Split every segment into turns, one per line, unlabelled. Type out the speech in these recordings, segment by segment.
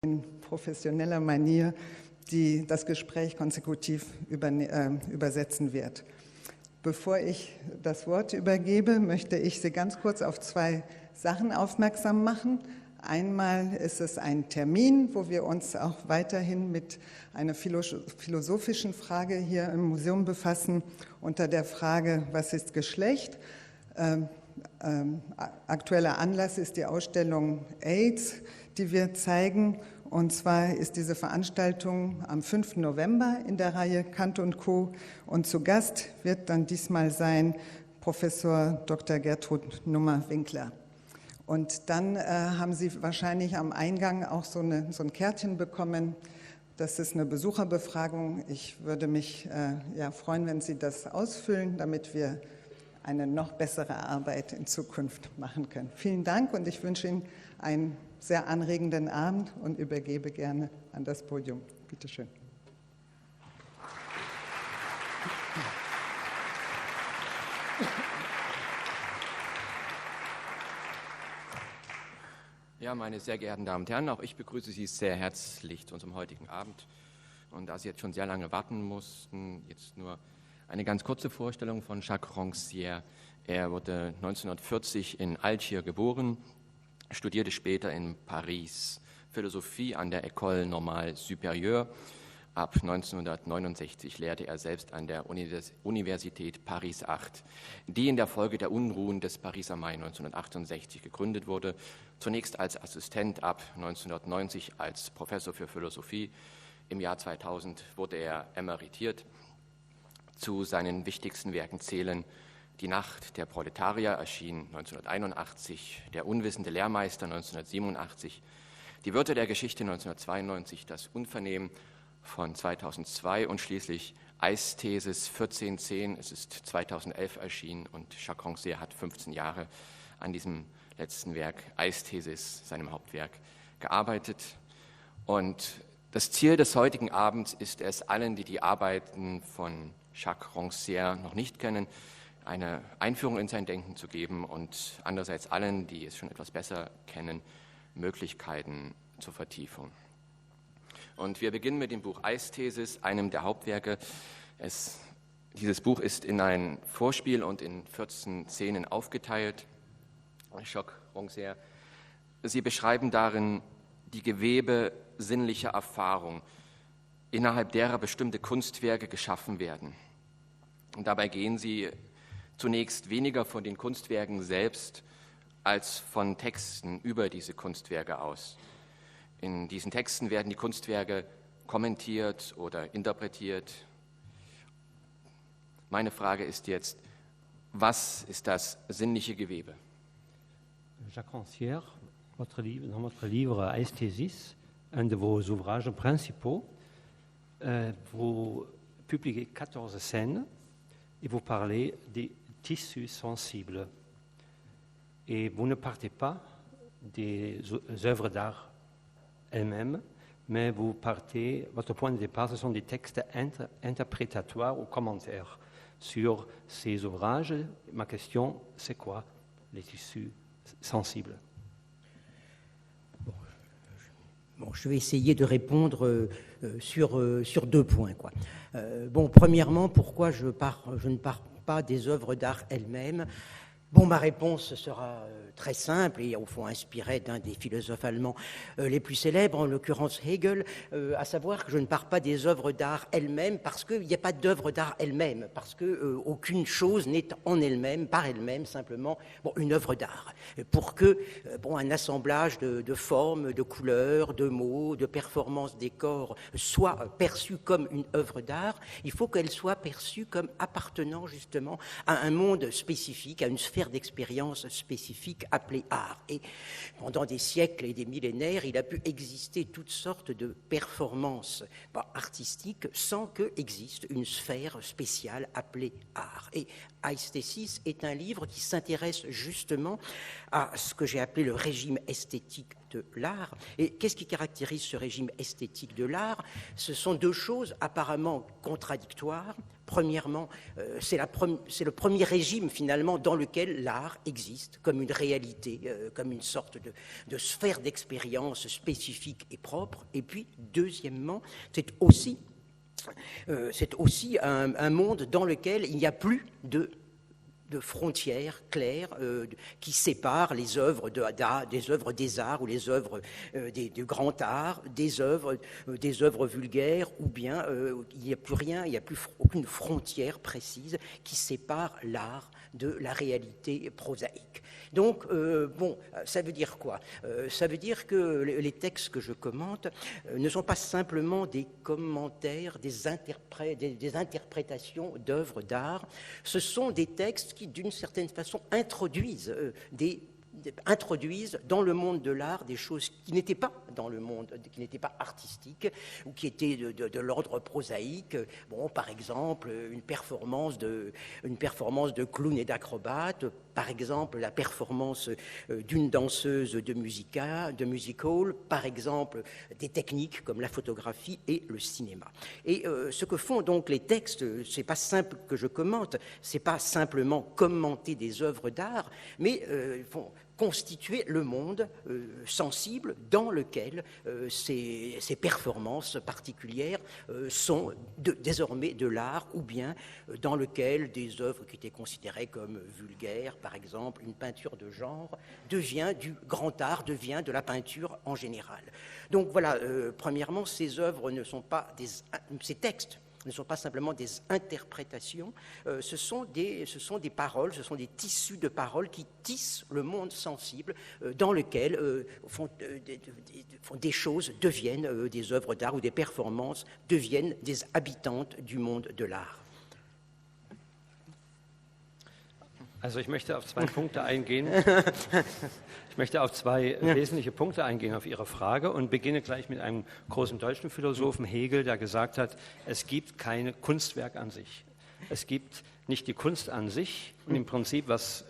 in professioneller Manier das Gespräch konsekutiv übersetzen wird. Bevor ich das Wort übergebe, möchte ich Sie ganz kurz auf zwei Sachen aufmerksam machen. Einmal ist es ein Termin, wo wir uns auch weiterhin mit einer philosophischen Frage hier im Museum befassen, unter der Frage, was ist Geschlecht? Aktueller Anlass ist die Ausstellung AIDS, die wir zeigen. Und zwar ist diese Veranstaltung am 5. November in der Reihe Kant und Co. Und zu Gast wird dann diesmal sein Professor Dr. Gertrud Nummer-Winkler. Und dann haben Sie wahrscheinlich am Eingang auch so ein Kärtchen bekommen. Das ist eine Besucherbefragung. Ich würde mich freuen, wenn Sie das ausfüllen, damit wir eine noch bessere Arbeit in Zukunft machen können. Vielen Dank und ich wünsche Ihnen einen sehr anregenden Abend und übergebe gerne an das Podium. Bitte schön.
Ja, meine sehr geehrten Damen und Herren, auch ich begrüße Sie sehr herzlich zu unserem heutigen Abend. Und da Sie jetzt schon sehr lange warten mussten, jetzt nur eine ganz kurze Vorstellung von Jacques Rancière. Er wurde 1940 in Algier geboren, studierte später in Paris Philosophie an der École Normale Supérieure. Ab 1969 lehrte er selbst an der Universität Paris 8, die in der Folge der Unruhen des Pariser Mai 1968 gegründet wurde. Zunächst als Assistent, ab 1990 als Professor für Philosophie. Im Jahr 2000 wurde er emeritiert. Zu seinen wichtigsten Werken zählen Die Nacht der Proletarier, erschien 1981, Der unwissende Lehrmeister 1987, Die Wörter der Geschichte 1992, Das Unvernehmen von 2002 und schließlich Aisthesis 1410, es ist 2011 erschienen und Jacques Rancière hat 15 Jahre an diesem letzten Werk, Aisthesis, seinem Hauptwerk, gearbeitet. Und das Ziel des heutigen Abends ist es, allen, die die Arbeiten von Jacques Rancière noch nicht kennen, eine Einführung in sein Denken zu geben und andererseits allen, die es schon etwas besser kennen, Möglichkeiten zur Vertiefung. Und wir beginnen mit dem Buch Aisthesis, einem der Hauptwerke. Dieses Buch ist in ein Vorspiel und in 14 Szenen aufgeteilt. Jacques Rancière, Sie beschreiben darin die Gewebe sinnlicher Erfahrung, innerhalb derer bestimmte Kunstwerke geschaffen werden. Und dabei gehen Sie zunächst weniger von den Kunstwerken selbst als von Texten über diese Kunstwerke aus. In diesen Texten werden die Kunstwerke kommentiert oder interpretiert. Meine Frage ist jetzt, was ist das sinnliche Gewebe?
Jacques Rancière, dans votre livre Aisthesis, un de vos ouvrages principaux, vous publiez 14 scènes et vous parlez des tissus sensibles. Et vous ne partez pas des œuvres d'art elles-mêmes, mais votre point de départ, ce sont des textes interprétatoires ou commentaires sur ces ouvrages. Ma question, c'est quoi les tissus sensibles?
Bon, je vais essayer de répondre sur 2 points, quoi. Premièrement, pourquoi je ne pars pas des œuvres d'art elles-mêmes? Ma réponse sera très simple et au fond inspirée d'un des philosophes allemands les plus célèbres, en l'occurrence Hegel, à savoir que je ne pars pas des œuvres d'art elles-mêmes parce qu'il n'y a pas d'œuvre d'art elle-même, parce qu'aucune chose n'est en elle-même, par elle-même, simplement une œuvre d'art. Pour que un assemblage de formes, de couleurs, de mots, de performances des corps soit perçu comme une œuvre d'art, il faut qu'elle soit perçue comme appartenant justement à un monde spécifique, à une sphère d'expérience spécifique appelée art. Et pendant des siècles et des millénaires, il a pu exister toutes sortes de performances artistiques sans qu'existe une sphère spéciale appelée art. Et Aisthesis est un livre qui s'intéresse justement à ce que j'ai appelé le régime esthétique de l'art. Et qu'est-ce qui caractérise ce régime esthétique de l'art? Ce sont 2 choses apparemment contradictoires, Premièrement, c'est le premier régime finalement dans lequel l'art existe comme une réalité, comme une sorte de sphère d'expérience spécifique et propre. Et puis, deuxièmement, c'est aussi un monde dans lequel il n'y a plus de frontières claires qui séparent les œuvres des œuvres des arts ou les œuvres du grand art, des œuvres vulgaires, ou bien il n'y a plus rien, il n'y a plus aucune frontière précise qui sépare l'art de la réalité prosaïque. Donc, ça veut dire quoi? Ça veut dire que les textes que je commente ne sont pas simplement des commentaires, des interprétations d'œuvres d'art, ce sont des textes qui, d'une certaine façon, introduisent dans le monde de l'art des choses qui n'étaient pas dans le monde, qui n'étaient pas artistiques ou qui étaient de l'ordre prosaïque. Bon, par exemple, une performance de clown et d'acrobate, par exemple la performance d'une danseuse de musical, par exemple des techniques comme la photographie et le cinéma. Et ce que font donc les textes, c'est pas simple que je commente, c'est pas simplement commenter des œuvres d'art, mais font constituer le monde sensible dans lequel ces performances particulières sont désormais de l'art, ou bien dans lequel des œuvres qui étaient considérées comme vulgaires, par exemple une peinture de genre, devient du grand art, devient de la peinture en général. Donc voilà, premièrement, ces textes ne sont pas simplement des interprétations, ce sont des paroles, ce sont des tissus de paroles qui tissent le monde sensible dans lequel des choses deviennent des œuvres d'art ou des performances deviennent des habitantes du monde de l'art.
Also ich möchte auf zwei Punkte eingehen. Ich möchte auf zwei wesentliche Punkte eingehen auf Ihre Frage und beginne gleich mit einem großen deutschen Philosophen, Hegel, der gesagt hat, es gibt kein Kunstwerk an sich. Es gibt nicht die Kunst an sich. Und im Prinzip, was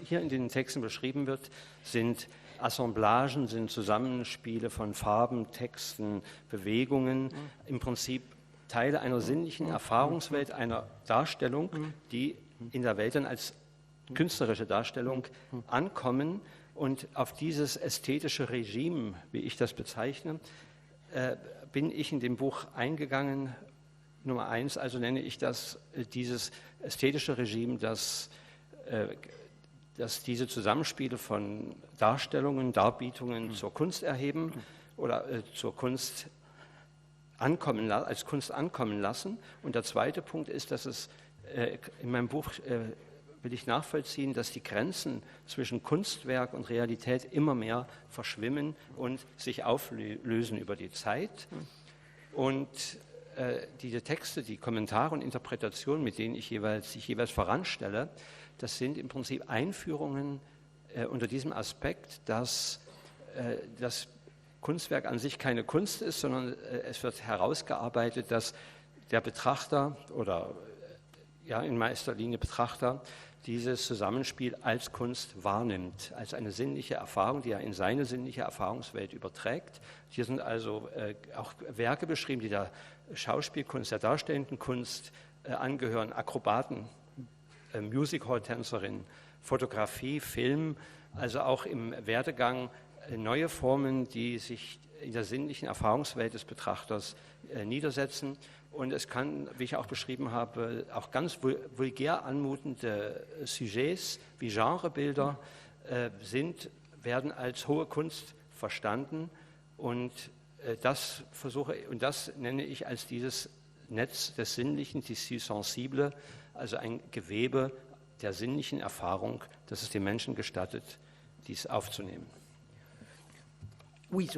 hier in den Texten beschrieben wird, sind Assemblagen, sind Zusammenspiele von Farben, Texten, Bewegungen, im Prinzip Teile einer sinnlichen Erfahrungswelt, einer Darstellung, die in der Welt dann als künstlerische Darstellung ankommen. Und auf dieses ästhetische Regime, wie ich das bezeichne, bin ich in dem Buch eingegangen. Nummer 1, also nenne ich das dieses ästhetische Regime, dass diese Zusammenspiele von Darstellungen, Darbietungen zur Kunst erheben oder zur Kunst als Kunst ankommen lassen. Und der zweite Punkt ist, dass es in meinem Buch will ich nachvollziehen, dass die Grenzen zwischen Kunstwerk und Realität immer mehr verschwimmen und sich auflösen über die Zeit. Und diese Texte, die Kommentare und Interpretationen, mit denen ich jeweils voranstelle, das sind im Prinzip Einführungen unter diesem Aspekt, dass das Kunstwerk an sich keine Kunst ist, sondern es wird herausgearbeitet, dass der Betrachter oder in erster Linie Betrachter dieses Zusammenspiel als Kunst wahrnimmt, als eine sinnliche Erfahrung, die er in seine sinnliche Erfahrungswelt überträgt. Hier sind also auch Werke beschrieben, die der Schauspielkunst, der darstellenden Kunst angehören, Akrobaten, Music-Hall-Tänzerin, Fotografie, Film, also auch im Werdegang neue Formen, die sich in der sinnlichen Erfahrungswelt des Betrachters niedersetzen. Und es kann, wie ich auch beschrieben habe, auch ganz vulgär anmutende Sujets wie Genrebilder werden als hohe Kunst verstanden. Und das nenne ich als dieses Netz des Sinnlichen, Tissu sensible, also ein Gewebe der sinnlichen Erfahrung, das es dem Menschen gestattet, dies aufzunehmen.
Oui,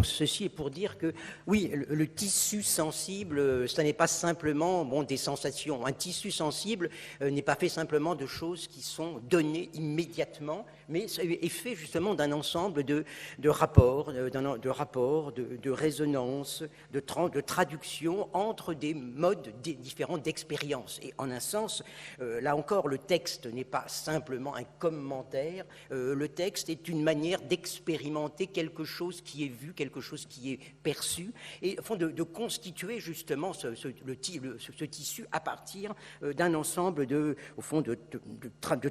ceci est pour dire que, oui, le tissu sensible, ce n'est pas simplement des sensations. Un tissu sensible n'est pas fait simplement de choses qui sont données immédiatement, mais est fait justement d'un ensemble de rapports, de résonances, de traductions entre des modes différents d'expérience. Et en un sens, là encore, le texte n'est pas simplement un commentaire, le texte est une manière d'expérimenter quelque chose qui est vu, quelque chose qui est perçu, et au fond de constituer justement ce tissu à partir d'un ensemble de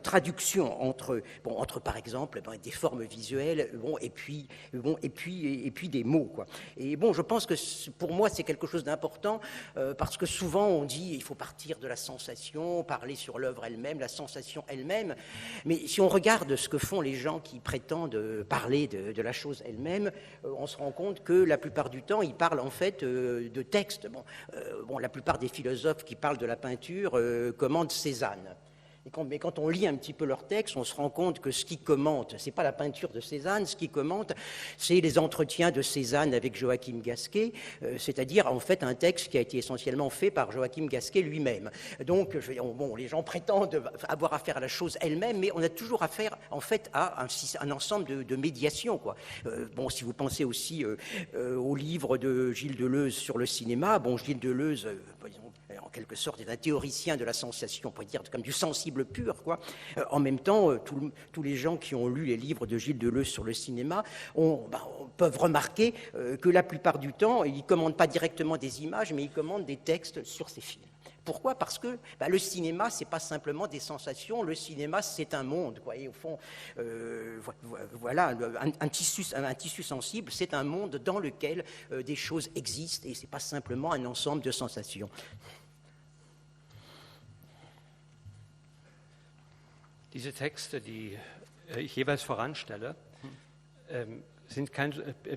traductions entre par exemple des formes visuelles et puis des mots, quoi. Et bon, je pense que pour moi c'est quelque chose d'important parce que souvent on dit il faut partir de la sensation, parler sur l'œuvre elle-même, la sensation elle-même, mais si on regarde ce que font les gens qui prétendent parler de la chose elle-même, on se rend compte que la plupart du temps ils parlent en fait de texte. La plupart des philosophes qui parlent de la peinture commentent Cézanne. Mais quand on lit un petit peu leur texte, on se rend compte que ce qu'ils commentent, ce n'est pas la peinture de Cézanne, ce qu'ils commentent, c'est les entretiens de Cézanne avec Joachim Gasquet, c'est-à-dire en fait un texte qui a été essentiellement fait par Joachim Gasquet lui-même. Donc, les gens prétendent avoir affaire à la chose elle-même, mais on a toujours affaire en fait à un ensemble de médiations, quoi. Si vous pensez aussi au livre de Gilles Deleuze sur le cinéma, Gilles Deleuze, en quelque sorte, est un théoricien de la sensation, on pourrait dire comme du sensible pur, quoi. En même temps, tous les gens qui ont lu les livres de Gilles Deleuze sur le cinéma peuvent remarquer que la plupart du temps, ils ne commandent pas directement des images, mais ils commandent des textes sur ces films. Pourquoi ? Parce que le cinéma, c'est pas simplement des sensations, le cinéma, c'est un monde, quoi. Et au fond, voilà, un tissu sensible, c'est un monde dans lequel des choses existent, et c'est pas simplement un ensemble de sensations.
Diese Texte, die ich jeweils voranstelle,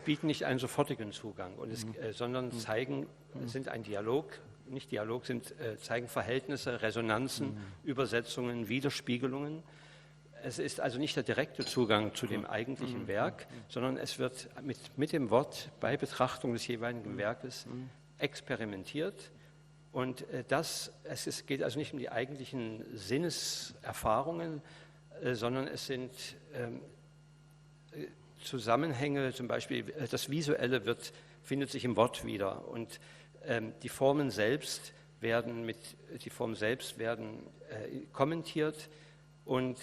bieten nicht einen sofortigen Zugang, sondern sind ein Dialog, zeigen Verhältnisse, Resonanzen, Übersetzungen, Widerspiegelungen. Es ist also nicht der direkte Zugang zu dem eigentlichen Werk, sondern es wird mit dem Wort bei Betrachtung des jeweiligen Werkes experimentiert. Und es geht also nicht um die eigentlichen Sinneserfahrungen, sondern es sind Zusammenhänge, zum Beispiel das Visuelle findet sich im Wort wieder und die Formen selbst werden kommentiert und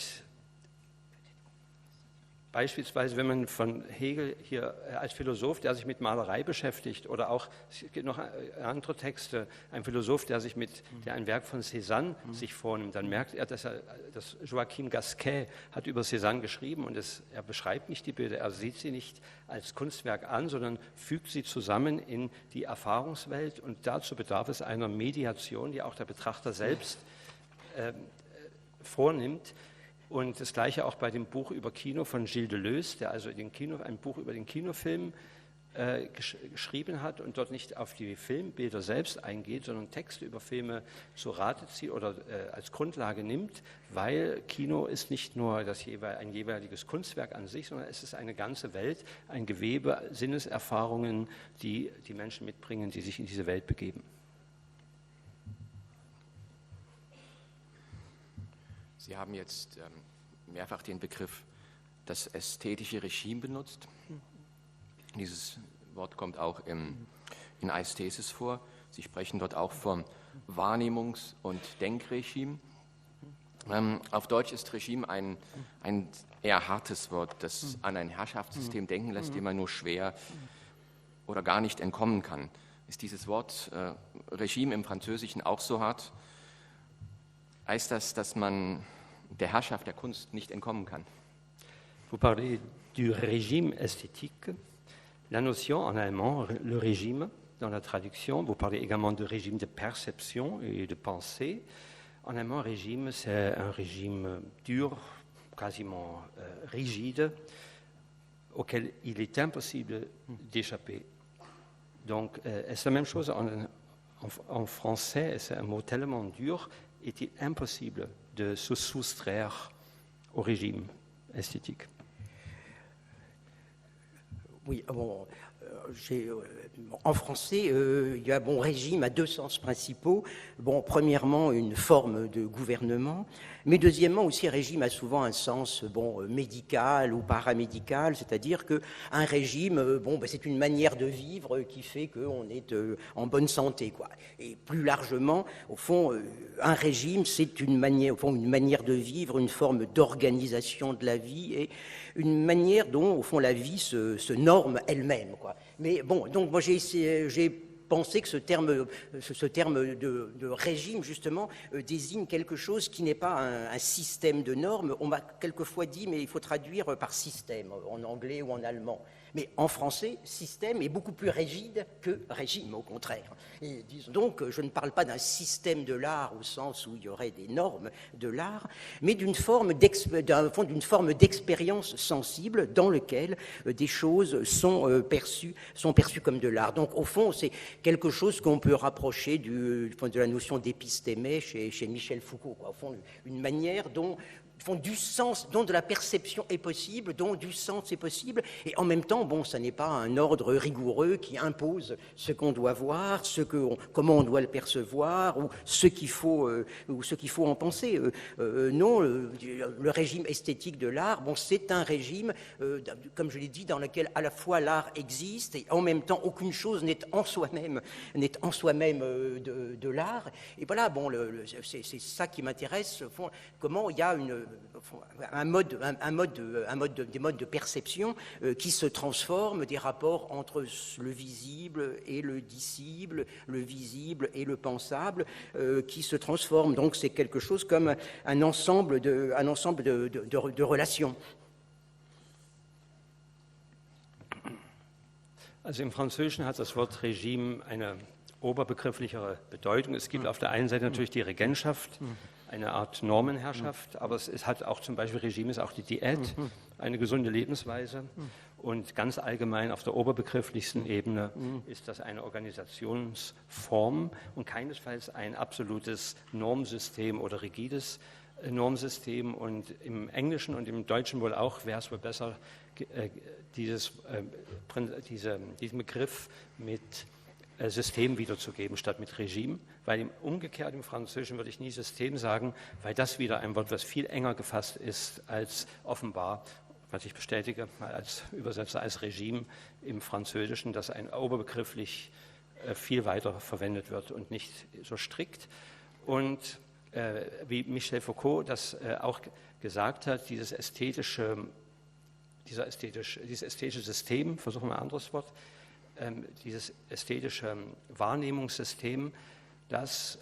beispielsweise, wenn man von Hegel hier als Philosoph, der sich mit Malerei beschäftigt, oder auch, es gibt noch andere Texte, ein Philosoph, der ein Werk von Cézanne sich vornimmt, dann merkt er, dass Joachim Gasquet hat über Cézanne geschrieben und er beschreibt nicht die Bilder, er sieht sie nicht als Kunstwerk an, sondern fügt sie zusammen in die Erfahrungswelt und dazu bedarf es einer Mediation, die auch der Betrachter selbst vornimmt. Und das Gleiche auch bei dem Buch über Kino von Gilles Deleuze, der also ein Buch über den Kinofilm geschrieben hat und dort nicht auf die Filmbilder selbst eingeht, sondern Texte über Filme zu Rate zieht oder als Grundlage nimmt, weil Kino ist nicht nur ein jeweiliges Kunstwerk an sich, sondern es ist eine ganze Welt, ein Gewebe, Sinneserfahrungen, die die Menschen mitbringen, die sich in diese Welt begeben.
Sie haben jetzt mehrfach den Begriff das ästhetische Regime benutzt. Dieses Wort kommt auch in Aesthesis vor. Sie sprechen dort auch vom Wahrnehmungs- und Denkregime. Auf Deutsch ist Regime ein eher hartes Wort, das an ein Herrschaftssystem denken lässt, dem man nur schwer oder gar nicht entkommen kann. Ist dieses Wort Regime im Französischen auch so hart? Heißt das, dass man der Herrschaft der Kunst nicht entkommen kann?
Vous parlez du régime esthétique. La notion en allemand, le régime, dans la traduction, vous parlez également de régime de perception et de pensée. En allemand, régime, c'est un régime dur, quasiment rigide, auquel il est impossible d'échapper. Donc, c'est la même chose en français, c'est un mot tellement dur, est-il impossible de se soustraire au régime esthétique?
Oui, En français, il y a régime à deux sens principaux. Premièrement, une forme de gouvernement, mais deuxièmement aussi, régime a souvent un sens médical ou paramédical, c'est-à-dire qu'un régime, c'est une manière de vivre qui fait qu'on est en bonne santé, quoi. Et plus largement, au fond, un régime, c'est une manière de vivre, une forme d'organisation de la vie et une manière dont, au fond, la vie se norme elle-même, quoi. Mais donc moi j'ai pensé que ce terme de régime, justement, désigne quelque chose qui n'est pas un système de normes. On m'a quelquefois dit, mais il faut traduire par système, en anglais ou en allemand. Mais en français, système est beaucoup plus rigide que régime, au contraire. Et donc, je ne parle pas d'un système de l'art au sens où il y aurait des normes de l'art, mais d'une forme d'expérience sensible dans laquelle des choses sont perçues comme de l'art. Donc, au fond, c'est quelque chose qu'on peut rapprocher de la notion d'épistémé chez Michel Foucault, quoi. Au fond, une manière dont du sens, dont de la perception est possible, dont du sens est possible, et en même temps, ça n'est pas un ordre rigoureux qui impose ce qu'on doit voir, comment on doit le percevoir, ou ce qu'il faut en penser. Non, le régime esthétique de l'art, c'est un régime, comme je l'ai dit, dans lequel à la fois l'art existe, et en même temps, aucune chose n'est en soi-même de l'art. Et voilà, c'est ça qui m'intéresse, comment il y a des modes de perception qui se transforment, des rapports entre le visible et le dissible, le visible et le pensable, qui se transforment. Donc c'est quelque chose comme un ensemble de relations.
Also im Französischen hat das Wort Regime eine oberbegrifflichere Bedeutung. Es gibt auf der einen Seite natürlich die Regentschaft, eine Art Normenherrschaft, aber es hat auch zum Beispiel, Regime ist auch die Diät, eine gesunde Lebensweise und ganz allgemein auf der oberbegrifflichsten Ebene ist das eine Organisationsform und keinesfalls ein absolutes Normsystem oder rigides Normsystem, und im Englischen und im Deutschen wohl auch wäre es wohl besser, diesen Begriff mit System wiederzugeben statt mit Regime, weil umgekehrt im Französischen würde ich nie System sagen, weil das wieder ein Wort, was viel enger gefasst ist als offenbar, was ich bestätige als Übersetzer, als Regime im Französischen, dass ein oberbegrifflich viel weiter verwendet wird und nicht so strikt. Und wie Michel Foucault das auch gesagt hat, dieses ästhetische System, versuchen wir ein anderes Wort, dieses ästhetische Wahrnehmungssystem, das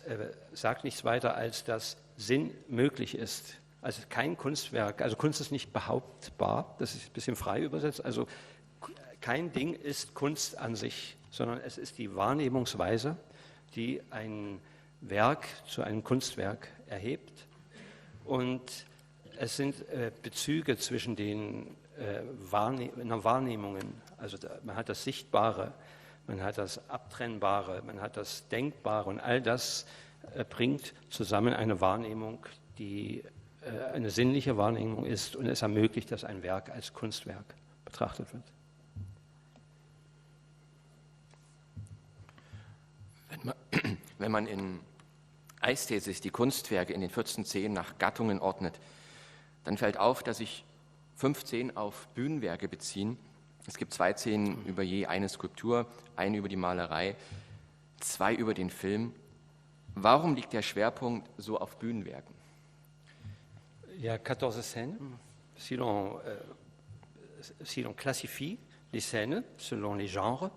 sagt nichts weiter, als dass Sinn möglich ist. Also kein Kunstwerk, also Kunst ist nicht behauptbar, das ist ein bisschen frei übersetzt, also kein Ding ist Kunst an sich, sondern es ist die Wahrnehmungsweise, die ein Werk zu einem Kunstwerk erhebt. Und es sind Bezüge zwischen den Wahrnehmungen, also man hat das Sichtbare, man hat das Abtrennbare, man hat das Denkbare und all das bringt zusammen eine Wahrnehmung, die eine sinnliche Wahrnehmung ist und es ermöglicht, dass ein Werk als Kunstwerk betrachtet wird.
Wenn man in Aesthesis die Kunstwerke in den 14 Szenen nach Gattungen ordnet, dann fällt auf, dass sich 5 Szenen auf Bühnenwerke beziehen. Es gibt 2 Szenen über je eine Skulptur, eine über die Malerei, 2 über den Film. Warum liegt der Schwerpunkt so auf Bühnenwerken?
Il y a 14 scènes. Si l'on classifie les scènes selon les genres,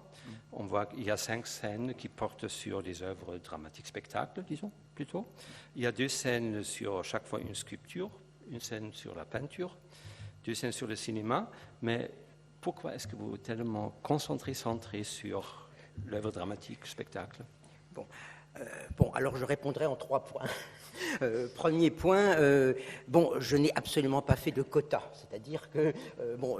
on voit qu'il y a 5 scènes qui portent sur des œuvres dramatiques spectacles, disons, plutôt. Il y a 2 scènes sur chaque fois une sculpture, une scène sur la peinture, 2 scènes sur le cinéma. Mais pourquoi est-ce que vous êtes tellement centré sur l'œuvre dramatique, spectacle?
Alors je répondrai en 3 points. Premier point, je n'ai absolument pas fait de quota, c'est-à-dire que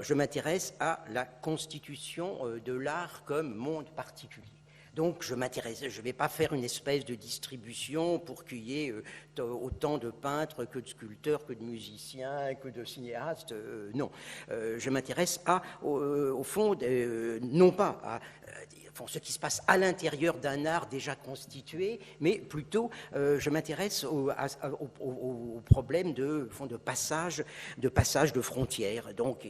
je m'intéresse à la constitution de l'art comme monde particulier. Donc je ne vais pas faire une espèce de distribution pour qu'il y ait autant de peintres que de sculpteurs, que de musiciens, que de cinéastes. Non, je m'intéresse au fond, non pas à ce qui se passe à l'intérieur d'un art déjà constitué, mais plutôt je m'intéresse au problème de passage de frontières. Donc,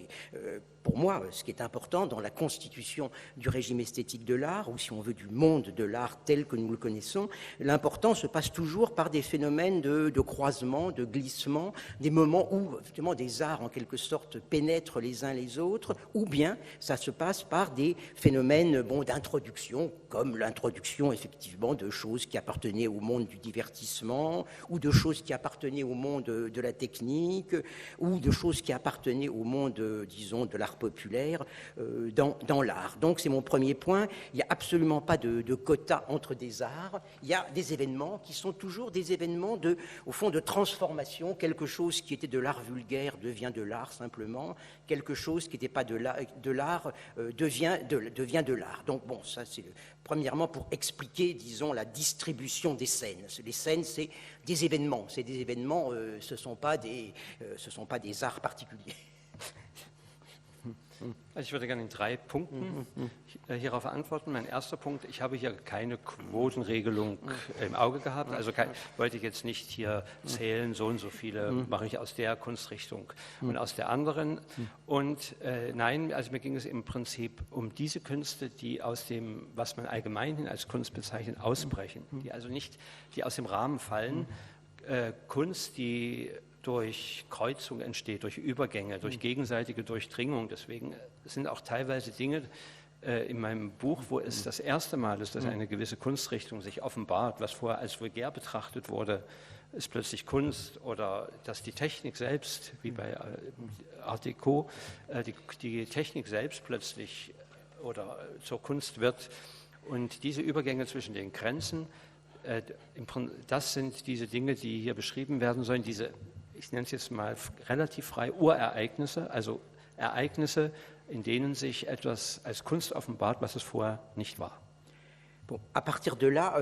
pour moi, ce qui est important dans la constitution du régime esthétique de l'art, ou si on veut du monde de l'art tel que nous le connaissons, l'important se passe toujours par des phénomènes de croisement, de glissement, des moments où justement des arts en quelque sorte pénètrent les uns les autres, ou bien ça se passe par des phénomènes d'introduction, comme l'introduction effectivement de choses qui appartenaient au monde du divertissement, ou de choses qui appartenaient au monde de la technique, ou de choses qui appartenaient au monde, disons, de l'art populaire dans l'art. Donc c'est mon premier point. Il n'y a absolument pas de quota entre des arts. Il y a des événements qui sont toujours des événements au fond de transformation. Quelque chose qui était de l'art vulgaire devient de l'art simplement. Quelque chose qui n'était pas de l'art devient de l'art. Donc bon, ça c'est premièrement pour expliquer, disons, la distribution des scènes. Les scènes, c'est des événements. C'est des événements, ce ne sont pas des arts particuliers.
Also ich würde gerne in 3 Punkten hierauf antworten. Mein erster Punkt, ich habe hier keine Quotenregelung im Auge gehabt, also wollte ich jetzt nicht hier zählen, so und so viele mache ich aus der Kunstrichtung und aus der anderen. Und nein, also mir ging es im Prinzip um diese Künste, die aus dem, was man allgemeinhin als Kunst bezeichnet, ausbrechen, die aus dem Rahmen fallen. Kunst, die durch Kreuzung entsteht, durch Übergänge, durch gegenseitige Durchdringung. Deswegen sind auch teilweise Dinge in meinem Buch, wo es das erste Mal ist, dass eine gewisse Kunstrichtung sich offenbart, was vorher als vulgär betrachtet wurde, ist plötzlich Kunst, oder dass die Technik selbst, wie bei Art Deco, die Technik selbst plötzlich oder zur Kunst wird. Und diese Übergänge zwischen den Grenzen, das sind diese Dinge, die hier beschrieben werden sollen, diese, ich nenne es jetzt mal relativ frei, Urereignisse, also Ereignisse, in denen sich etwas als Kunst offenbart, was es vorher nicht war.
Bon, à partir de là,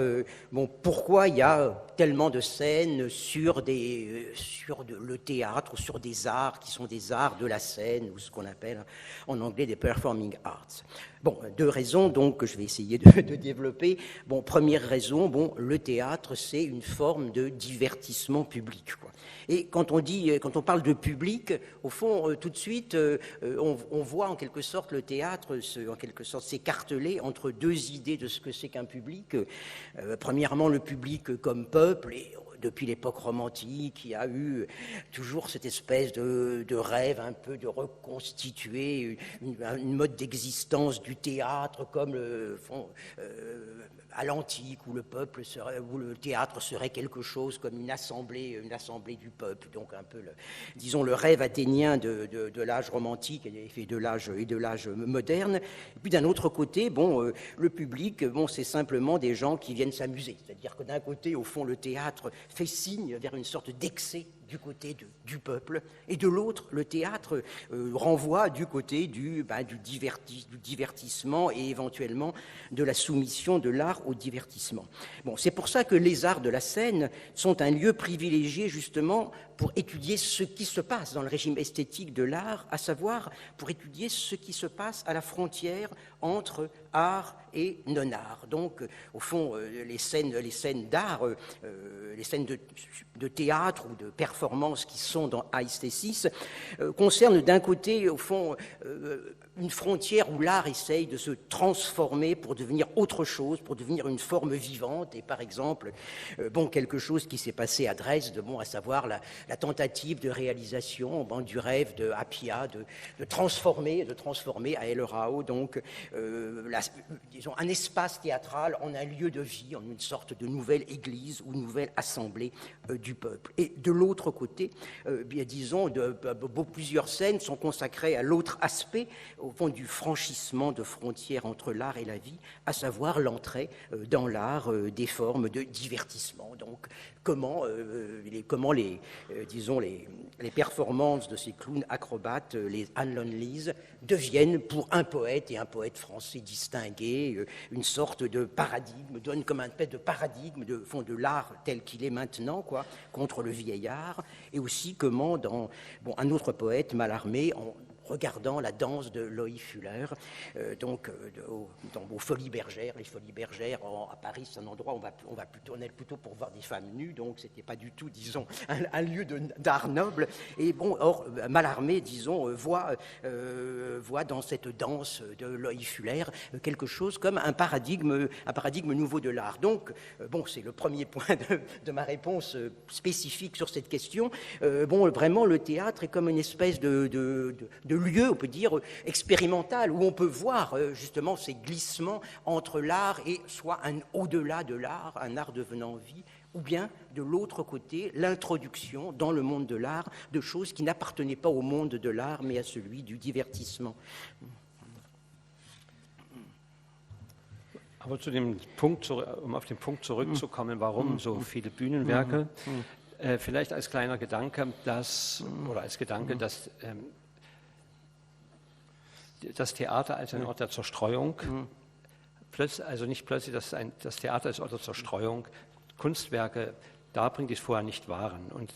pourquoi il y a tellement de scènes sur le théâtre ou sur des arts qui sont des arts de la scène, ou ce qu'on appelle en anglais des performing arts? Bon, 2 raisons donc que je vais essayer de développer. Bon, première raison, le théâtre, c'est une forme de divertissement public, quoi. Et quand on parle de public, au fond, tout de suite, on voit en quelque sorte le théâtre, en quelque sorte, s'écarteler entre 2 idées de ce que c'est qu'un public. Premièrement, le public comme peuple, et depuis l'époque romantique, il y a eu toujours cette espèce de rêve un peu de reconstituer une mode d'existence du théâtre comme à l'antique, où où le théâtre serait quelque chose comme une assemblée du peuple, donc un peu le rêve athénien de l'âge romantique et de l'âge moderne. Et puis d'un autre côté, le public, c'est simplement des gens qui viennent s'amuser. C'est-à-dire que d'un côté, au fond, le théâtre fait signe vers une sorte d'excès du côté du peuple, et de l'autre, le théâtre renvoie du côté du divertissement et éventuellement de la soumission de l'art au divertissement. Bon, c'est pour ça que les arts de la scène sont un lieu privilégié justement pour étudier ce qui se passe dans le régime esthétique de l'art, à savoir pour étudier ce qui se passe à la frontière entre art et non-art. Donc, au fond, les scènes d'art, les scènes de théâtre ou de performance qui sont dans Aesthesis concernent d'un côté, au fond, une frontière où l'art essaye de se transformer pour devenir autre chose, pour devenir une forme vivante. Et par exemple, quelque chose qui s'est passé à Dresde, à savoir la tentative de réalisation du rêve de Appia, de transformer à Hellerau, donc, disons, un espace théâtral en un lieu de vie, en une sorte de nouvelle église ou nouvelle assemblée du peuple. Et de l'autre côté, disons, plusieurs scènes sont consacrées à l'autre aspect, au fond, du franchissement de frontières entre l'art et la vie, à savoir l'entrée dans l'art des formes de divertissement. Donc, comment les performances de ces clowns acrobates, les Anne Lonleys, deviennent pour un poète, et un poète français distingué, une sorte de paradigme, donne comme un espèce de paradigme de l'art tel qu'il est maintenant, quoi, contre le vieillard, et aussi comment dans un autre poète, Mallarmé, en regardant la danse de Loïc Fuller, dans aux Folies Bergères. Les Folies Bergères à Paris, c'est un endroit où on est plutôt pour voir des femmes nues, donc c'était pas du tout, disons, un lieu d'art noble. Et or Mallarmé, disons, voit dans cette danse de Loïc Fuller quelque chose comme un paradigme nouveau de l'art. Donc, c'est le premier point de ma réponse spécifique sur cette question. Vraiment, le théâtre est comme une espèce de lieu, on peut dire, expérimental, où on peut voir justement ces glissements entre l'art et soit un au-delà de l'art, un art devenant vie, ou bien de l'autre côté, l'introduction dans le monde de l'art de choses qui n'appartenaient pas au monde de l'art, mais à celui du divertissement.
Aber um auf den Punkt zurückzukommen, warum so viele Bühnenwerke, vielleicht als kleiner Gedanke, dass das Theater als ein Ort der Zerstreuung, also nicht plötzlich, dass das Theater als Ort der Zerstreuung Kunstwerke darbringt, die es vorher nicht waren. Und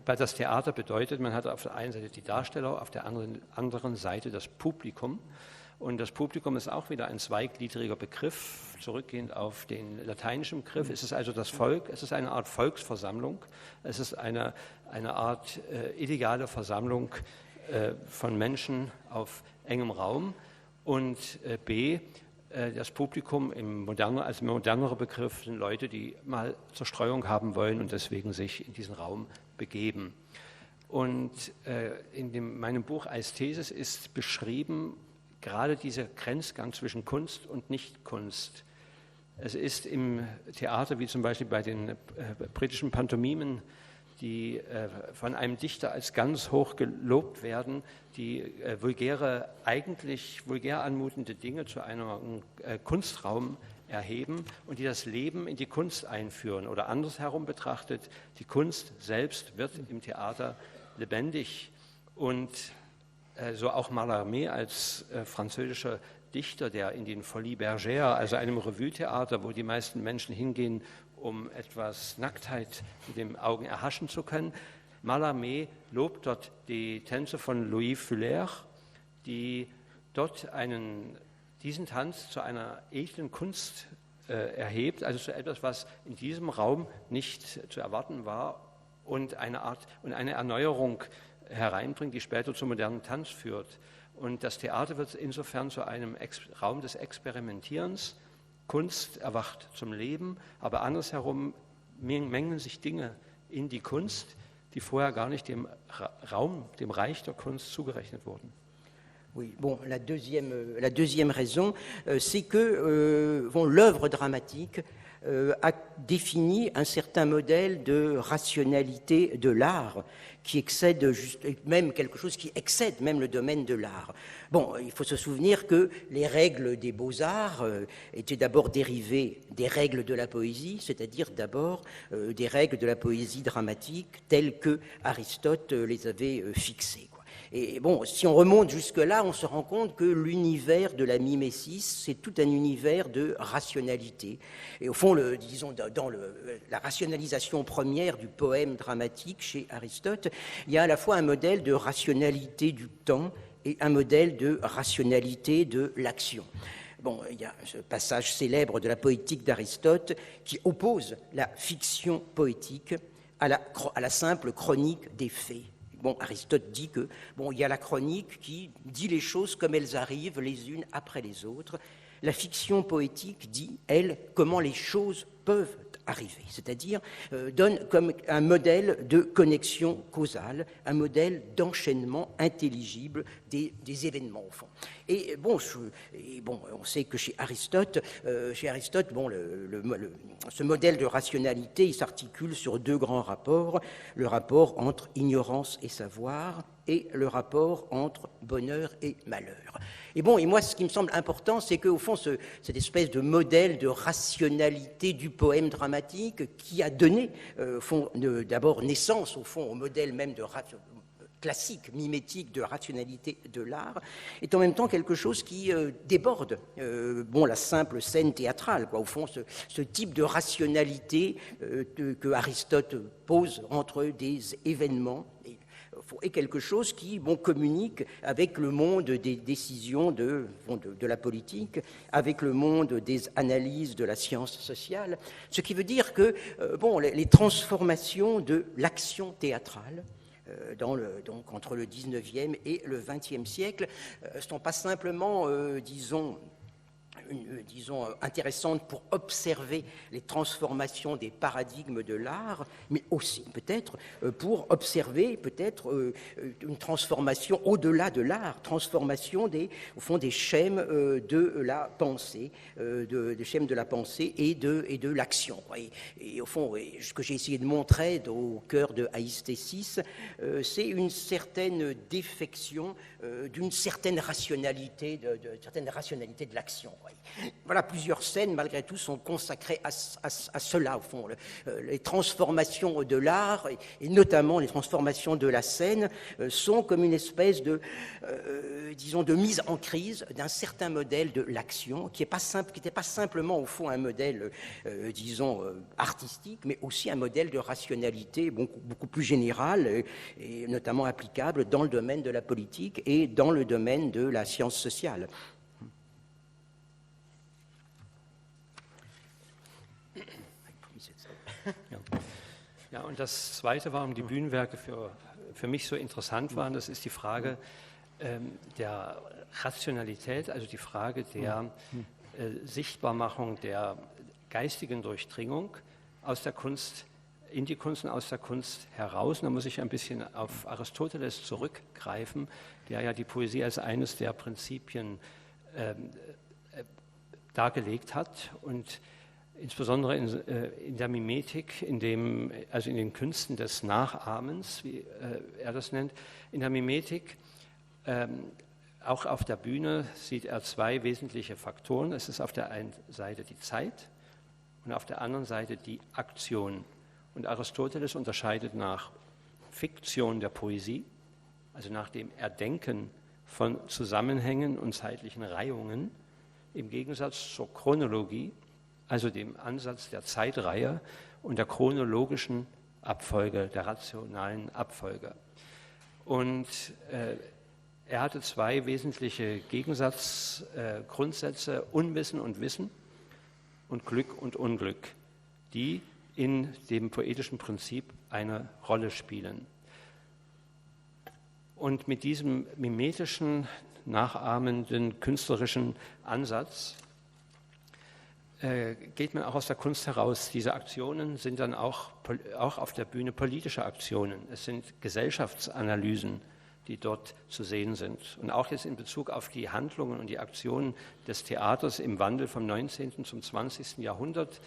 das Theater bedeutet, man hat auf der einen Seite die Darsteller, auf der anderen Seite das Publikum. Und das Publikum ist auch wieder ein zweigliedriger Begriff, zurückgehend auf den lateinischen Begriff. Es ist also das Volk, es ist eine Art Volksversammlung, es ist eine Art ideale Versammlung von Menschen auf engem Raum, und das Publikum als modernerer Begriff sind Leute, die mal Zerstreuung haben wollen und deswegen sich in diesen Raum begeben. Und in meinem Buch Aesthesis ist beschrieben gerade dieser Grenzgang zwischen Kunst und Nichtkunst. Es ist im Theater, wie zum Beispiel bei den britischen Pantomimen, die von einem Dichter als ganz hoch gelobt werden, die vulgär anmutende Dinge zu einem Kunstraum erheben und die das Leben in die Kunst einführen. Oder andersherum betrachtet, die Kunst selbst wird im Theater lebendig. Und so auch Mallarmé als französischer Dichter, der in den Folies Bergères, also einem Revue-Theater, wo die meisten Menschen hingehen, um etwas Nacktheit mit den Augen erhaschen zu können. Mallarmé lobt dort die Tänze von Loïc Fuller, die dort diesen Tanz zu einer edlen Kunst erhebt, also zu etwas, was in diesem Raum nicht zu erwarten war und eine Erneuerung hereinbringt, die später zum modernen Tanz führt. Und das Theater wird insofern zu einem Raum des Experimentierens. Kunst erwacht zum Leben, aber andersherum mengen sich Dinge in die Kunst, die vorher gar nicht dem Reich der Kunst zugerechnet wurden.
Oui, la deuxième raison, c'est que l'œuvre dramatique a défini un certain modèle de rationalité de l'art qui excède même quelque chose qui excède même le domaine de l'art. Il faut se souvenir que les règles des beaux-arts étaient d'abord dérivées des règles de la poésie, c'est-à-dire d'abord des règles de la poésie dramatique telles que Aristote les avait fixées. Et si on remonte jusque-là, on se rend compte que l'univers de la mimésis, c'est tout un univers de rationalité. Et au fond, dans la rationalisation première du poème dramatique chez Aristote, il y a à la fois un modèle de rationalité du temps et un modèle de rationalité de l'action. Il y a ce passage célèbre de la poétique d'Aristote qui oppose la fiction poétique à la simple chronique des faits. Aristote dit que il y a la chronique qui dit les choses comme elles arrivent les unes après les autres. La fiction poétique dit, elle, comment les choses peuvent arriver, c'est-à-dire donne comme un modèle de connexion causale, un modèle d'enchaînement intelligible des événements au fond. Et on sait que chez Aristote, ce modèle de rationalité, il s'articule sur deux grands rapports, le rapport entre ignorance et savoir et le rapport entre bonheur et malheur. Et bon, et moi, ce qui me semble important, c'est qu'au fond, cette espèce de modèle de rationalité du poème dramatique qui a donné, d'abord naissance, au fond, au modèle même de classique, mimétique de rationalité de l'art, est en même temps quelque chose qui déborde la simple scène théâtrale, quoi. Au fond, ce type de rationalité que Aristote pose entre des événements est quelque chose qui communique avec le monde des décisions de la politique, avec le monde des analyses de la science sociale, ce qui veut dire que les transformations de l'action théâtrale donc entre le 19e et le 20e siècle, ne sont pas simplement, disons, intéressantes pour observer les transformations des paradigmes de l'art, mais aussi peut-être pour observer une transformation au-delà de l'art, transformation des schèmes de la pensée, des schèmes de la pensée et de l'action. Et au fond, ce que j'ai essayé de montrer au cœur de Aïstésis, c'est une certaine défection d'une certaine rationalité de l'action. Voilà, plusieurs scènes, malgré tout, sont consacrées à cela, au fond. Les transformations de l'art, et notamment les transformations de la scène, sont comme une espèce de mise en crise d'un certain modèle de l'action, qui n'était pas simplement, au fond, un modèle, artistique, mais aussi un modèle de rationalité beaucoup plus général, et notamment applicable dans le domaine de la politique et dans le domaine de la science sociale.
Ja, und das Zweite, warum die Bühnenwerke für mich so interessant waren, das ist die Frage der Rationalität, also die Frage der Sichtbarmachung der geistigen Durchdringung aus der Kunst in die Kunst und aus der Kunst heraus. Und da muss ich ein bisschen auf Aristoteles zurückgreifen, der ja die Poesie als eines der Prinzipien dargelegt hat und insbesondere in der Mimetik, also in den Künsten des Nachahmens, wie er das nennt, in der Mimetik, auch auf der Bühne sieht er zwei wesentliche Faktoren. Es ist auf der einen Seite die Zeit und auf der anderen Seite die Aktion. Und Aristoteles unterscheidet nach Fiktion der Poesie, also nach dem Erdenken von Zusammenhängen und zeitlichen Reihungen, im Gegensatz zur Chronologie, also dem Ansatz der Zeitreihe und der chronologischen Abfolge, der rationalen Abfolge. Und er hatte zwei wesentliche Grundsätze, Unwissen und Wissen und Glück und Unglück, die in dem poetischen Prinzip eine Rolle spielen. Und mit diesem mimetischen, nachahmenden, künstlerischen Ansatz geht man auch aus der Kunst heraus. Diese Aktionen sind dann auch auf der Bühne politische Aktionen. Es sind Gesellschaftsanalysen, die dort zu sehen sind. Und auch jetzt in Bezug auf die Handlungen und die Aktionen des Theaters im Wandel vom 19. zum 20. Jahrhundert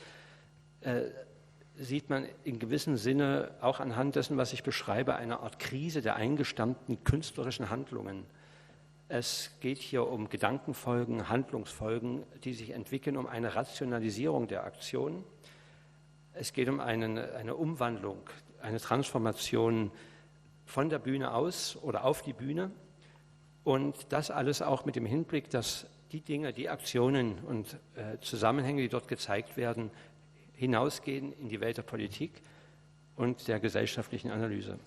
sieht man in gewissem Sinne auch anhand dessen, was ich beschreibe, eine Art Krise der eingestammten künstlerischen Handlungen. Es geht hier um Gedankenfolgen, Handlungsfolgen, die sich entwickeln, um eine Rationalisierung der Aktion. Es geht um eine Umwandlung, eine Transformation von der Bühne aus oder auf die Bühne. Und das alles auch mit dem Hinblick, dass die Dinge, die Aktionen und Zusammenhänge, die dort gezeigt werden, hinausgehen in die Welt der Politik und der gesellschaftlichen Analyse.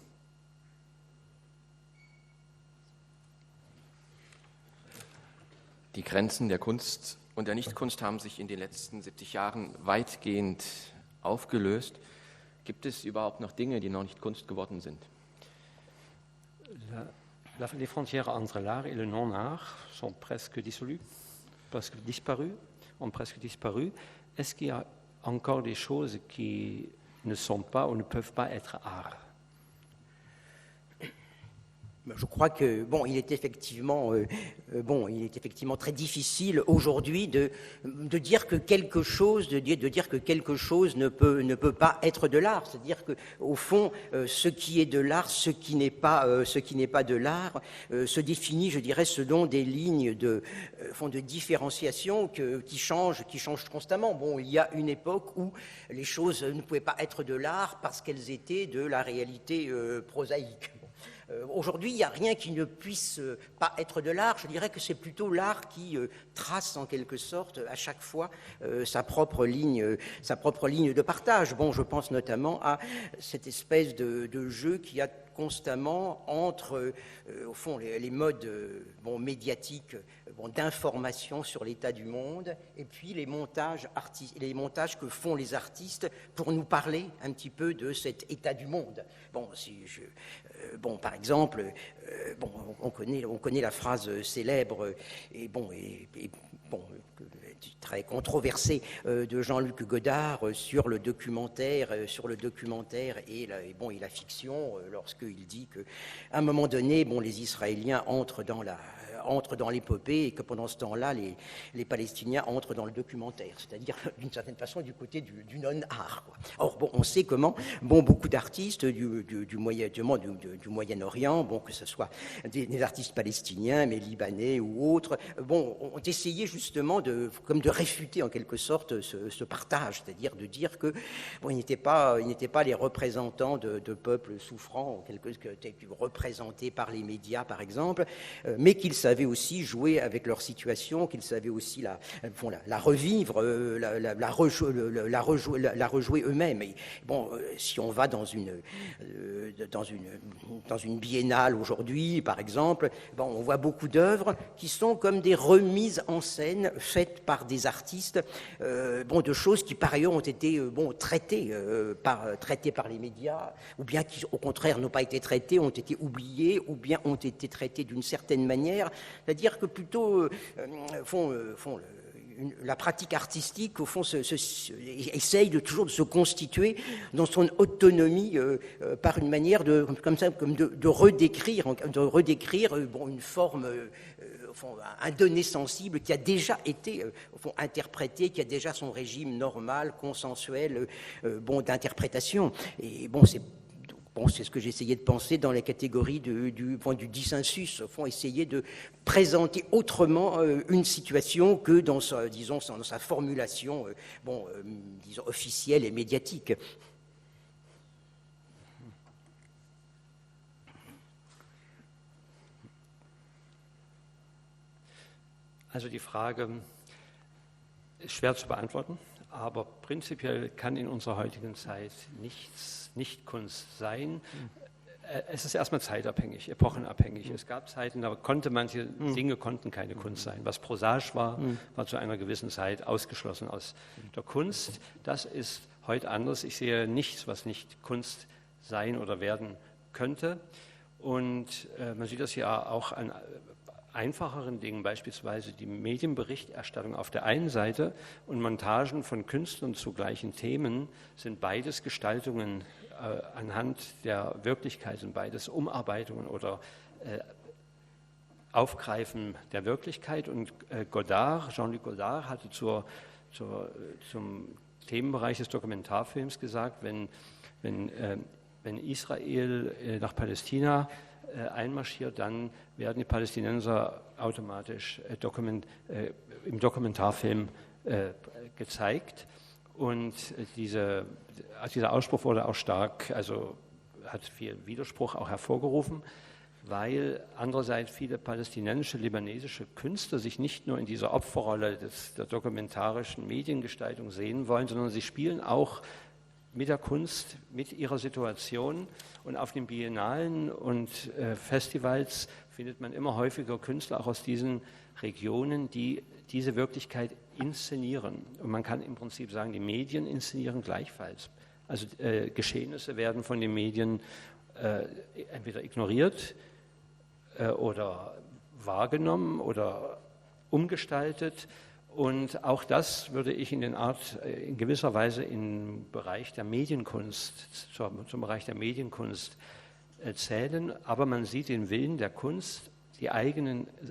Die Grenzen der Kunst und der Nichtkunst haben sich in den letzten 70 Jahren weitgehend aufgelöst. Gibt es überhaupt noch Dinge, die noch nicht Kunst geworden sind?
Les frontières entre l'art et le non-art sont presque dissolues, presque disparues, ont presque disparu. Est-ce qu'il y a encore des choses qui ne sont pas ou ne peuvent pas être art?
Je crois que il est effectivement très difficile aujourd'hui de dire que quelque chose, de dire que quelque chose ne peut pas être de l'art. C'est-à-dire que au fond, ce qui est de l'art, ce qui n'est pas de l'art, se définit, je dirais, selon des lignes de différenciation qui changent constamment. Il y a une époque où les choses ne pouvaient pas être de l'art parce qu'elles étaient de la réalité prosaïque. Aujourd'hui, il n'y a rien qui ne puisse pas être de l'art. Je dirais que c'est plutôt l'art qui trace en quelque sorte à chaque fois sa propre ligne de partage. Je pense notamment à cette espèce de jeu qui a constamment entre, au fond, les modes médiatiques d'information sur l'état du monde et puis les montages que font les artistes pour nous parler un petit peu de cet état du monde. Par exemple, on connaît la phrase célèbre très controversée de Jean-Luc Godard sur le documentaire et la fiction, lorsqu'il dit qu'à un moment donné, les Israéliens entrent dans l'épopée et que pendant ce temps-là, les Palestiniens entrent dans le documentaire, c'est-à-dire d'une certaine façon du côté du non-art. Or, on sait comment beaucoup d'artistes du Moyen-Orient, que ce soit des artistes palestiniens, mais libanais ou autres, ont essayé justement de réfuter en quelque sorte ce partage, c'est-à-dire de dire que ils n'étaient pas les représentants de peuples souffrants, représentés par les médias par exemple, mais qu'ils savaient aussi jouer avec leur situation, qu'ils savaient aussi la revivre, la rejouer eux-mêmes. Et si on va dans une biennale aujourd'hui, par exemple, on voit beaucoup d'œuvres qui sont comme des remises en scène faites par des artistes, de choses qui par ailleurs ont été traitées par les médias, ou bien qui au contraire n'ont pas été traitées, ont été oubliées, ou bien ont été traitées d'une certaine manière. C'est-à-dire que plutôt la pratique artistique, au fond, essaye toujours de se constituer dans son autonomie par une manière de redécrire une forme, un donné sensible qui a déjà été interprété, qui a déjà son régime normal, consensuel, d'interprétation. Et c'est ce que j'essayais de penser dans la catégorie du dissensus, au fond, essayer de présenter autrement une situation que dans sa formulation officielle et médiatique.
Also die Frage ist schwer zu beantworten, aber prinzipiell kann in unserer heutigen Zeit nicht Kunst sein. Es ist erstmal zeitabhängig, epochenabhängig. Es gab Zeiten, da manche Dinge konnten keine Kunst sein. Was prosaisch war zu einer gewissen Zeit ausgeschlossen aus der Kunst. Das ist heute anders. Ich sehe nichts, was nicht Kunst sein oder werden könnte. Und man sieht das ja auch an einfacheren Dingen, beispielsweise die Medienberichterstattung auf der einen Seite und Montagen von Künstlern zu gleichen Themen, sind beides Gestaltungen anhand der Wirklichkeit, sind beides Umarbeitungen oder Aufgreifen der Wirklichkeit. Und Jean-Luc Godard hatte zum Themenbereich des Dokumentarfilms gesagt, wenn Israel nach Palästina einmarschiert, dann werden die Palästinenser automatisch im Dokumentarfilm gezeigt. Und dieser Ausspruch wurde auch stark, hat viel Widerspruch auch hervorgerufen, weil andererseits viele palästinensische, libanesische Künstler sich nicht nur in dieser Opferrolle der dokumentarischen Mediengestaltung sehen wollen, sondern sie spielen auch mit der Kunst, mit ihrer Situation. Und auf den Biennalen und Festivals findet man immer häufiger Künstler auch aus diesen Regionen, die diese Wirklichkeit inszenieren. Und man kann im Prinzip sagen, die Medien inszenieren gleichfalls. Also Geschehnisse werden von den Medien entweder ignoriert oder wahrgenommen oder umgestaltet. Und auch das würde ich in gewisser Weise im Bereich der Medienkunst, zum Bereich der Medienkunst erzählen, aber man sieht den Willen der Kunst,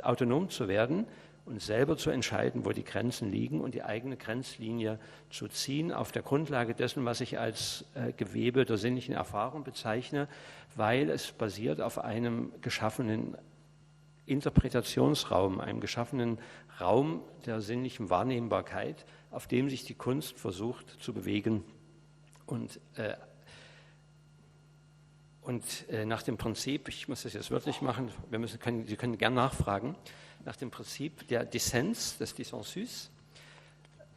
autonom zu werden und selber zu entscheiden, wo die Grenzen liegen und die eigene Grenzlinie zu ziehen, auf der Grundlage dessen, was ich als Gewebe der sinnlichen Erfahrung bezeichne, weil es basiert auf einem geschaffenen Interpretationsraum, einem geschaffenen Raum der sinnlichen Wahrnehmbarkeit, auf dem sich die Kunst versucht zu bewegen. Und nach dem Prinzip, ich muss das jetzt wörtlich machen, Sie können gerne nachfragen, nach dem Prinzip der Dissens, des Dissensus,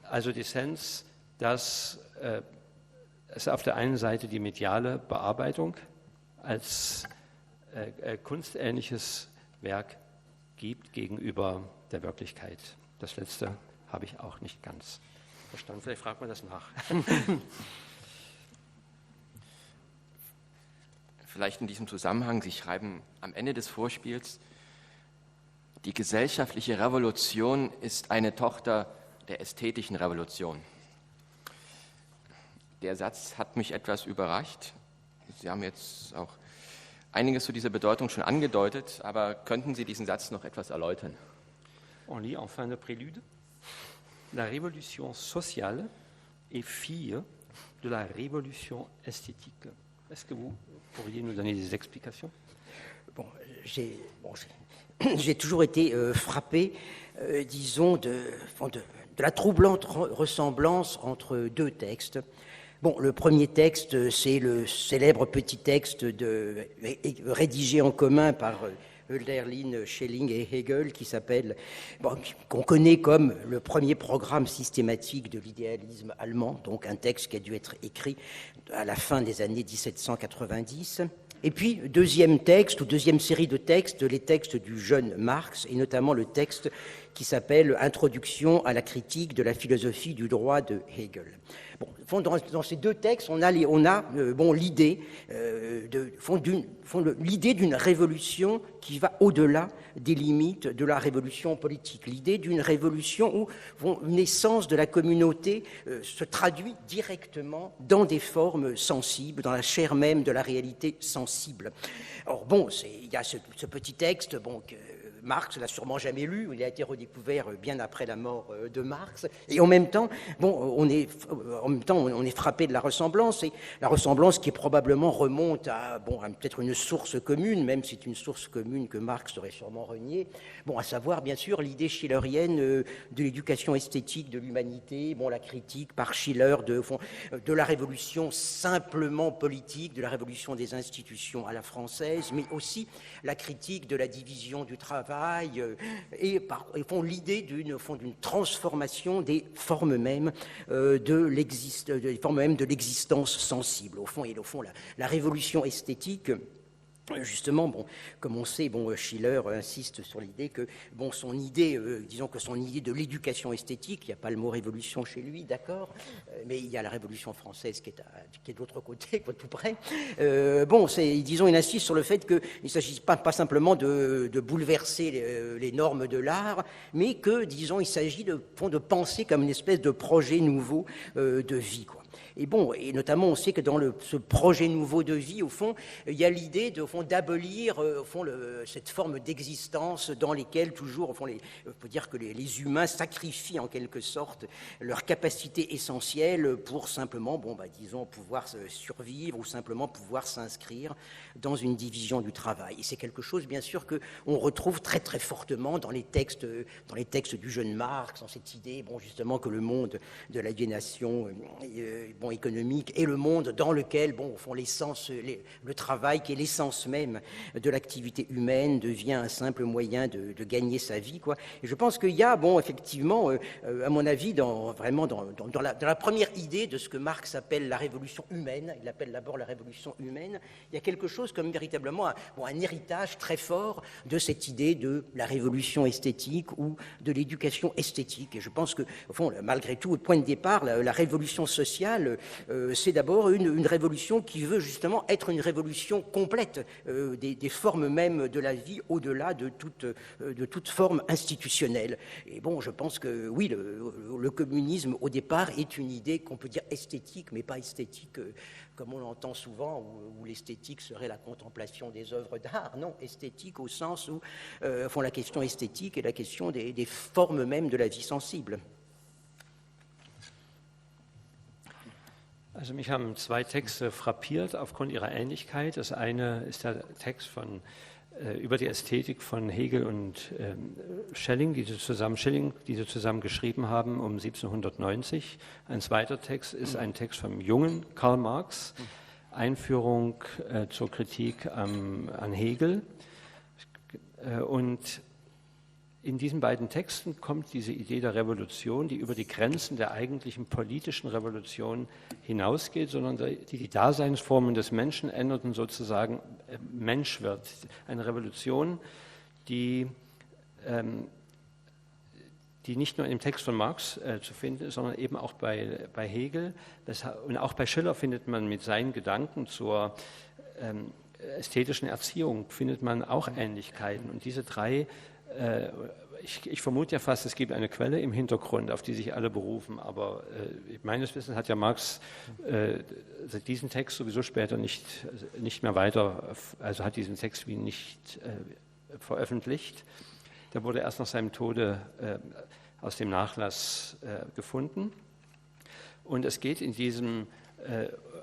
also Dissens, dass es auf der einen Seite die mediale Bearbeitung als kunstähnliches Werk gibt gegenüber der Wirklichkeit. Das Letzte habe ich auch nicht ganz verstanden. Vielleicht fragt man das nach.
Vielleicht in diesem Zusammenhang, Sie schreiben am Ende des Vorspiels, die gesellschaftliche Revolution ist eine Tochter der ästhetischen Revolution. Der Satz hat mich etwas überrascht. Sie haben jetzt auch einiges zu dieser Bedeutung schon angedeutet, aber könnten Sie diesen Satz noch etwas erläutern?
On lit en fin de prélude, la révolution sociale est fille de la révolution esthétique. Est-ce que vous pourriez nous donner des explications?
J'ai toujours été frappé, disons, de la troublante ressemblance entre deux textes. Bon, le premier texte, c'est le célèbre petit texte rédigé en commun par Hölderlin, Schelling et Hegel, qui s'appelle, qu'on connaît comme le premier programme systématique de l'idéalisme allemand, donc un texte qui a dû être écrit à la fin des années 1790. Et puis, deuxième texte, ou deuxième série de textes, les textes du jeune Marx, et notamment le texte qui s'appelle « Introduction à la critique de la philosophie du droit de Hegel ». Bon, dans ces deux textes, on a l'idée d'une révolution qui va au-delà des limites de la révolution politique. L'idée d'une révolution où une essence de la communauté se traduit directement dans des formes sensibles, dans la chair même de la réalité sensible. Or, il y a ce petit texte, que Marx l'a sûrement jamais lu, il a été redécouvert bien après la mort de Marx, et en même temps, on est frappé de la ressemblance, et la ressemblance qui probablement remonte à peut-être une source commune, même si c'est une source commune que Marx aurait sûrement reniée, à savoir bien sûr l'idée schillerienne de l'éducation esthétique de l'humanité, la critique par Schiller de la révolution simplement politique, de la révolution des institutions à la française, mais aussi la critique de la division du travail, et font l'idée d'une transformation des formes mêmes de l'existence sensible. Au fond, la révolution esthétique, justement, comme on sait, Schiller insiste sur l'idée que, son idée de l'éducation esthétique, il n'y a pas le mot révolution chez lui, d'accord, mais il y a la révolution française qui est de l'autre côté, tout près. Il insiste sur le fait qu'il ne s'agit pas simplement de bouleverser les normes de l'art, mais que, il s'agit de penser comme une espèce de projet nouveau de vie, quoi. Et notamment, on sait que dans ce projet nouveau de vie, au fond, il y a l'idée d'abolir cette forme d'existence dans lesquelles toujours, on peut dire que les humains sacrifient en quelque sorte leur capacité essentielle pour simplement, pouvoir survivre ou simplement pouvoir s'inscrire dans une division du travail. Et c'est quelque chose, bien sûr, qu'on retrouve très très fortement dans les textes du jeune Marx, dans cette idée, justement, que le monde de l'aliénation économique et le monde dans lequel, le travail, qui est l'essence même de l'activité humaine, devient un simple moyen de gagner sa vie, quoi. Et je pense qu'il y a, effectivement, à mon avis, dans la première idée de ce que Marx appelle la révolution humaine, il l'appelle d'abord la révolution humaine, il y a quelque chose comme véritablement un héritage très fort de cette idée de la révolution esthétique ou de l'éducation esthétique. Et je pense que, au fond, malgré tout, au point de départ, la révolution sociale, libérale, c'est d'abord une révolution qui veut justement être une révolution complète des formes même de la vie au-delà de toute forme institutionnelle. Et bon, je pense que oui, le communisme au départ est une idée qu'on peut dire esthétique, mais pas esthétique comme on l'entend souvent, où l'esthétique serait la contemplation des œuvres d'art. Non, esthétique au sens où la question esthétique est la question des formes même de la vie sensible.
Also mich haben zwei Texte frappiert aufgrund ihrer Ähnlichkeit. Das eine ist der Text über die Ästhetik von Hegel und Schelling, die sie zusammen geschrieben haben um 1790. Ein zweiter Text ist ein Text vom jungen Karl Marx, Einführung zur Kritik an Hegel. Und in diesen beiden Texten kommt diese Idee der Revolution, die über die Grenzen der eigentlichen politischen Revolution hinausgeht, sondern die Daseinsformen des Menschen ändert und sozusagen Mensch wird. Eine Revolution, die nicht nur im Text von Marx zu finden ist, sondern eben auch bei Hegel. Und auch bei Schiller findet man mit seinen Gedanken zur ästhetischen Erziehung, findet man auch Ähnlichkeiten. Und diese drei ich vermute ja fast, es gibt eine Quelle im Hintergrund, auf die sich alle berufen, aber meines Wissens hat ja Marx diesen Text sowieso später nicht mehr weiter, also hat diesen Text wie nicht veröffentlicht. Der wurde erst nach seinem Tode aus dem Nachlass gefunden. Und es geht in diesem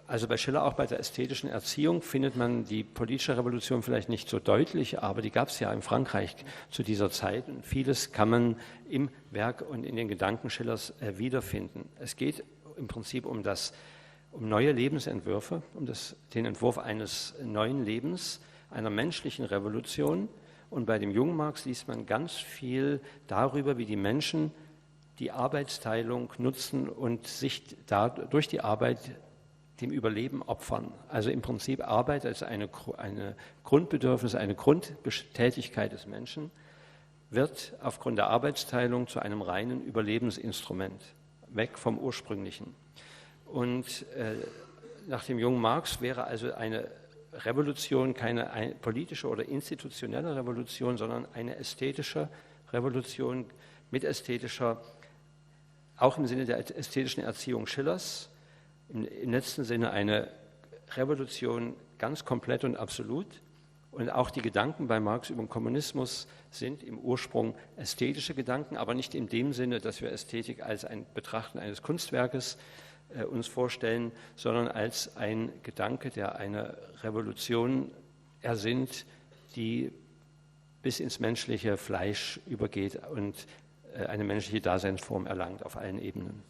also bei Schiller, auch bei der ästhetischen Erziehung, findet man die politische Revolution vielleicht nicht so deutlich, aber die gab es ja in Frankreich zu dieser Zeit. Und vieles kann man im Werk und in den Gedanken Schillers wiederfinden. Es geht im Prinzip um neue Lebensentwürfe, den Entwurf eines neuen Lebens, einer menschlichen Revolution. Und bei dem jungen Marx liest man ganz viel darüber, wie die Menschen die Arbeitsteilung nutzen und sich durch die Arbeit dem Überleben opfern. Also im Prinzip Arbeit als eine Grundbedürfnis, eine Grundtätigkeit des Menschen wird aufgrund der Arbeitsteilung zu einem reinen Überlebensinstrument, weg vom Ursprünglichen. Und nach dem jungen Marx wäre also eine Revolution keine politische oder institutionelle Revolution, sondern eine ästhetische Revolution mit ästhetischer, auch im Sinne der ästhetischen Erziehung Schillers, im letzten Sinne eine Revolution ganz komplett und absolut. Und auch die Gedanken bei Marx über den Kommunismus sind im Ursprung ästhetische Gedanken, aber nicht in dem Sinne, dass wir Ästhetik als ein Betrachten eines Kunstwerkes uns vorstellen, sondern als ein Gedanke, der eine Revolution ersinnt, die bis ins menschliche Fleisch übergeht und eine menschliche Daseinsform erlangt auf allen Ebenen.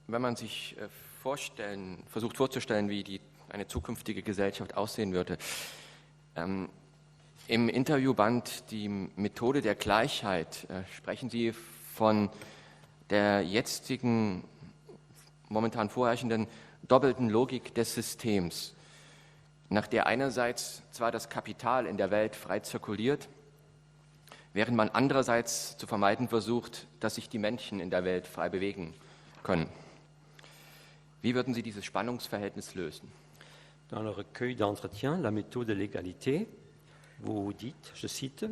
Wenn man sich versucht vorzustellen, wie eine zukünftige Gesellschaft aussehen würde, im Interviewband Die Methode der Gleichheit sprechen Sie von der jetzigen, momentan vorherrschenden doppelten Logik des Systems, nach der einerseits zwar das Kapital in der Welt frei zirkuliert, während man andererseits zu vermeiden versucht, dass sich die Menschen in der Welt frei bewegen können. Wie würden Sie dieses Spannungsverhältnis lösen?
Dans le recueil d'entretien, La méthode de l'égalité, vous dites, je cite,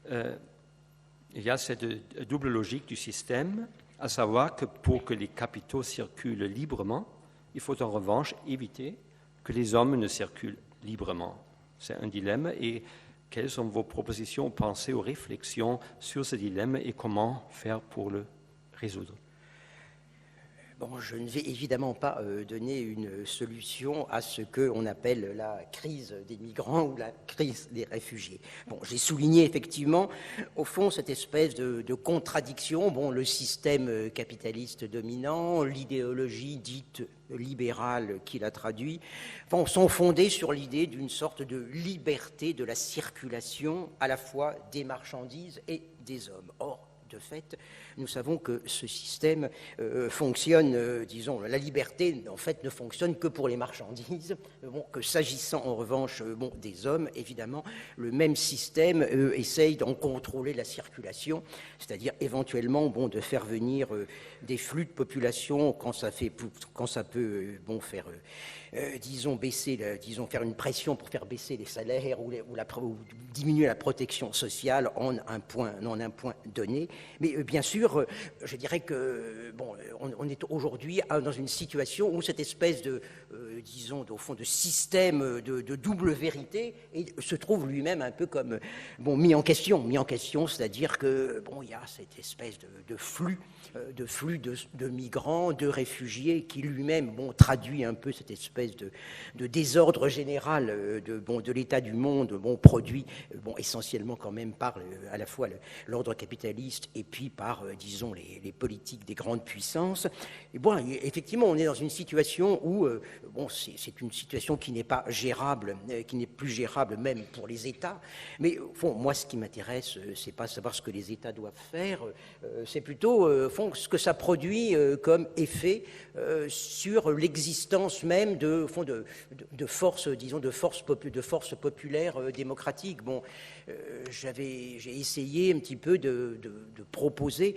il y a cette double logique du système, à savoir que pour que les capitaux circulent librement, il faut en revanche éviter que les hommes ne circulent librement. C'est un dilemme et quelles sont vos propositions, pensées ou réflexions sur ce dilemme et comment faire pour le résoudre?
Bon, je ne vais évidemment pas donner une solution à ce qu'on appelle la crise des migrants ou la crise des réfugiés. Bon, j'ai souligné effectivement, au fond, cette espèce de contradiction. Bon, le système capitaliste dominant, l'idéologie dite libérale qui la traduit, sont fondés sur l'idée d'une sorte de liberté de la circulation à la fois des marchandises et des hommes. Or, de fait, nous savons que ce système fonctionne, disons, la liberté, en fait, ne fonctionne que pour les marchandises, que s'agissant, en revanche, des hommes, évidemment, le même système essaye d'en contrôler la circulation, c'est-à-dire éventuellement, de faire venir des flux de population quand ça peut, faire... faire une pression pour faire baisser les salaires ou diminuer la protection sociale en un point donné. Mais bien sûr, je dirais que on est aujourd'hui dans une situation où cette espèce de, au fond, de système de double vérité se trouve lui-même un peu comme mis en question, c'est-à-dire que il y a cette espèce de flux de migrants, de réfugiés qui lui-même traduit un peu cette espèce de désordre général de l'état du monde, produit essentiellement quand même par à la fois l'ordre capitaliste et puis par, les politiques des grandes puissances. Et effectivement, on est dans une situation où, c'est une situation qui n'est pas gérable, qui n'est plus gérable même pour les États. Mais au fond, moi, ce qui m'intéresse, c'est pas savoir ce que les États doivent faire, c'est plutôt, ce que ça produit comme effet sur l'existence même de forces, de forces populaires démocratiques. J'ai essayé un petit peu de proposer,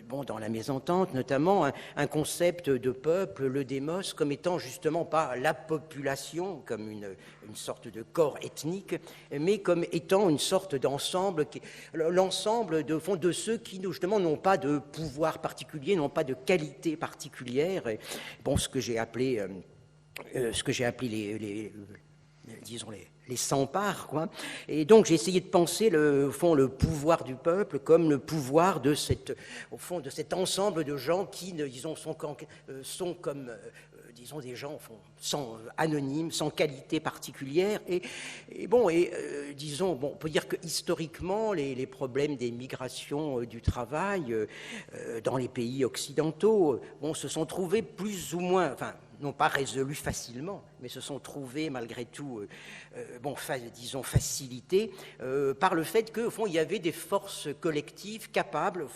dans la mésentente notamment, un concept de peuple, le démos, comme étant justement pas la population, comme une sorte de corps ethnique, mais comme étant une sorte d'ensemble, l'ensemble de ceux qui justement n'ont pas de pouvoir particulier, n'ont pas de qualité particulière. Ce que j'ai appelé les sans-parts, quoi. Et donc j'ai essayé de penser le pouvoir du peuple comme le pouvoir de cet ensemble de gens qui, sont comme des gens anonymes, sans qualité particulière. On peut dire que historiquement, les problèmes des migrations du travail dans les pays occidentaux se sont trouvés plus ou moins, non pas résolus facilement, mais se sont trouvés malgré tout, facilités par le fait que, au fond, il y avait des forces collectives capables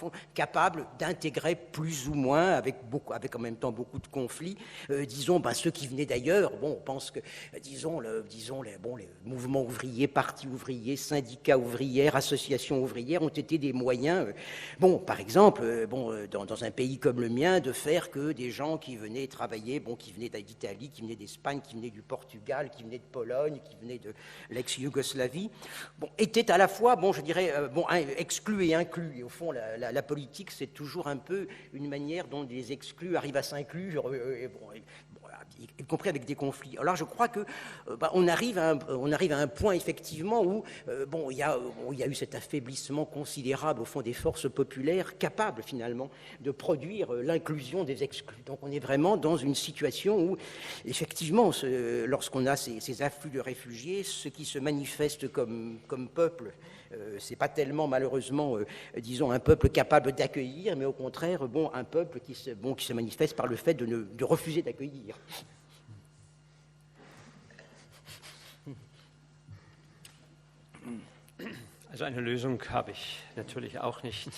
d'intégrer plus ou moins, avec en même temps beaucoup de conflits, ceux qui venaient d'ailleurs. On pense que, les mouvements ouvriers, partis ouvriers, syndicats ouvrières, associations ouvrières ont été des moyens, par exemple, dans un pays comme le mien, de faire que des gens qui venaient travailler, qui venaient d'Italie, qui venaient d'Espagne, qui venaient du Portugal, qui venaient de Pologne, qui venaient de l'ex-Yougoslavie, étaient à la fois, exclus et inclus. Et au fond, la politique, c'est toujours un peu une manière dont les exclus arrivent à s'inclure, y compris avec des conflits. Alors je crois que on arrive à un point effectivement où il y a eu cet affaiblissement considérable au fond des forces populaires capables finalement de produire l'inclusion des exclus. Donc on est vraiment dans une situation où effectivement lorsqu'on a ces afflux de réfugiés, ce qui se manifeste comme peuple, c'est pas tellement malheureusement un peuple capable d'accueillir, mais au contraire un peuple qui se manifeste par le fait de refuser d'accueillir.
Also eine Lösung habe ich natürlich auch nicht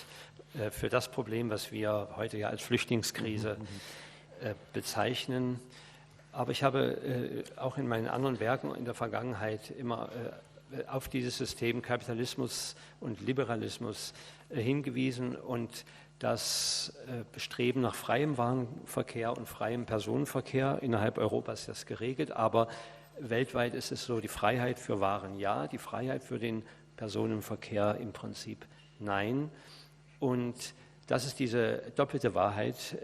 für das Problem, was wir heute ja als Flüchtlingskrise bezeichnen. Aber ich habe auch in meinen anderen Werken in der Vergangenheit immer auf dieses System Kapitalismus und Liberalismus hingewiesen und das Bestreben nach freiem Warenverkehr und freiem Personenverkehr innerhalb Europas ist das geregelt, aber weltweit ist es so, die Freiheit für Waren ja, die Freiheit für den Personenverkehr im Prinzip nein. Und das ist diese doppelte Wahrheit,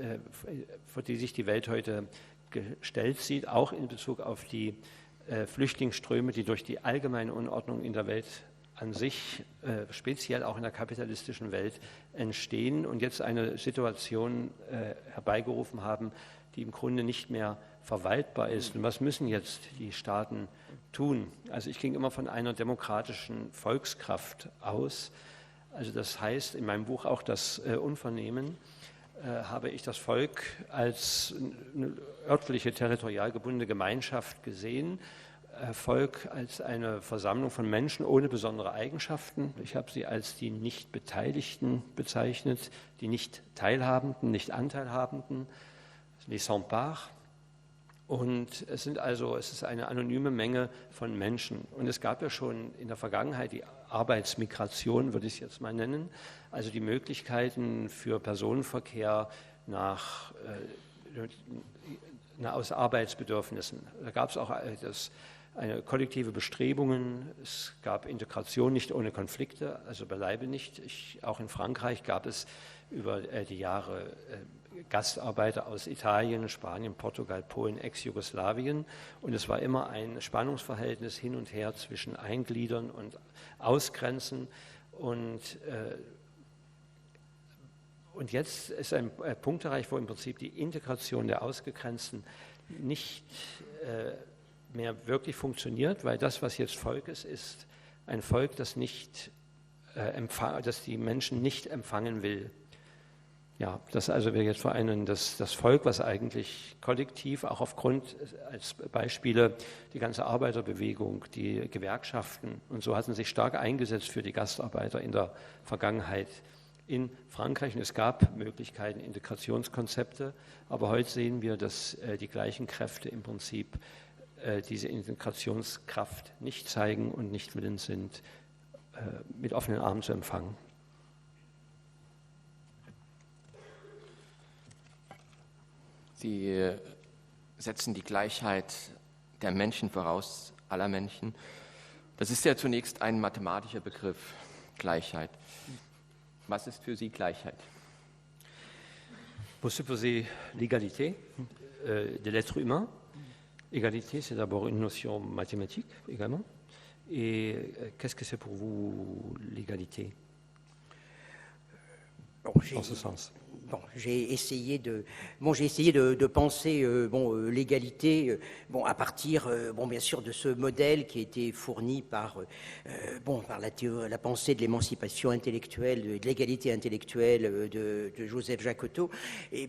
vor die sich die Welt heute gestellt sieht, auch in Bezug auf die Flüchtlingsströme, die durch die allgemeine Unordnung in der Welt an sich, speziell auch in der kapitalistischen Welt, entstehen und jetzt eine Situation herbeigerufen haben, die im Grunde nicht mehr verwaltbar ist. Und was müssen jetzt die Staaten tun? Also ich ging immer von einer demokratischen Volkskraft aus. Also das heißt, in meinem Buch auch das Unvernehmen, habe ich das Volk als eine örtliche, territorial gebundene Gemeinschaft gesehen, Volk als eine Versammlung von Menschen ohne besondere Eigenschaften. Ich habe sie als die Nicht-Beteiligten bezeichnet, die Nicht-Teilhabenden, Nicht-Anteilhabenden, les sans-part. Und es ist eine anonyme Menge von Menschen. Und es gab ja schon in der Vergangenheit die Arbeitsmigration, würde ich es jetzt mal nennen, also die Möglichkeiten für Personenverkehr aus Arbeitsbedürfnissen. Da gab es auch eine kollektive Bestrebungen, es gab Integration nicht ohne Konflikte, also beileibe nicht. Auch in Frankreich gab es über die Jahre Gastarbeiter aus Italien, Spanien, Portugal, Polen, Ex-Jugoslawien, und es war immer ein Spannungsverhältnis hin und her zwischen Eingliedern und Ausgrenzen, und jetzt ist ein Punkt erreicht, wo im Prinzip die Integration der Ausgegrenzten nicht mehr wirklich funktioniert, weil das, was jetzt Volk ist ein Volk, das die Menschen nicht empfangen will. Ja, das also wir jetzt vor allem das Volk, was eigentlich kollektiv, auch aufgrund als Beispiele die ganze Arbeiterbewegung, die Gewerkschaften und so hatten sich stark eingesetzt für die Gastarbeiter in der Vergangenheit in Frankreich. Und es gab Möglichkeiten, Integrationskonzepte, aber heute sehen wir, dass die gleichen Kräfte im Prinzip diese Integrationskraft nicht zeigen und nicht willens sind, mit offenen Armen zu empfangen.
Sie setzen die Gleichheit der Menschen voraus, aller Menschen. Das ist ja zunächst ein mathematischer Begriff, Gleichheit. Was ist für Sie Gleichheit?
Pour supposer l'égalité de l'être humain, égalité c'est d'abord une notion mathématique également. Et qu'est-ce que c'est pour vous l'égalité dans ce sens?
Bon, j'ai essayé de penser l'égalité à partir bien sûr de ce modèle qui a été fourni par la pensée de l'émancipation intellectuelle, de l'égalité intellectuelle de Joseph Jacotot. Et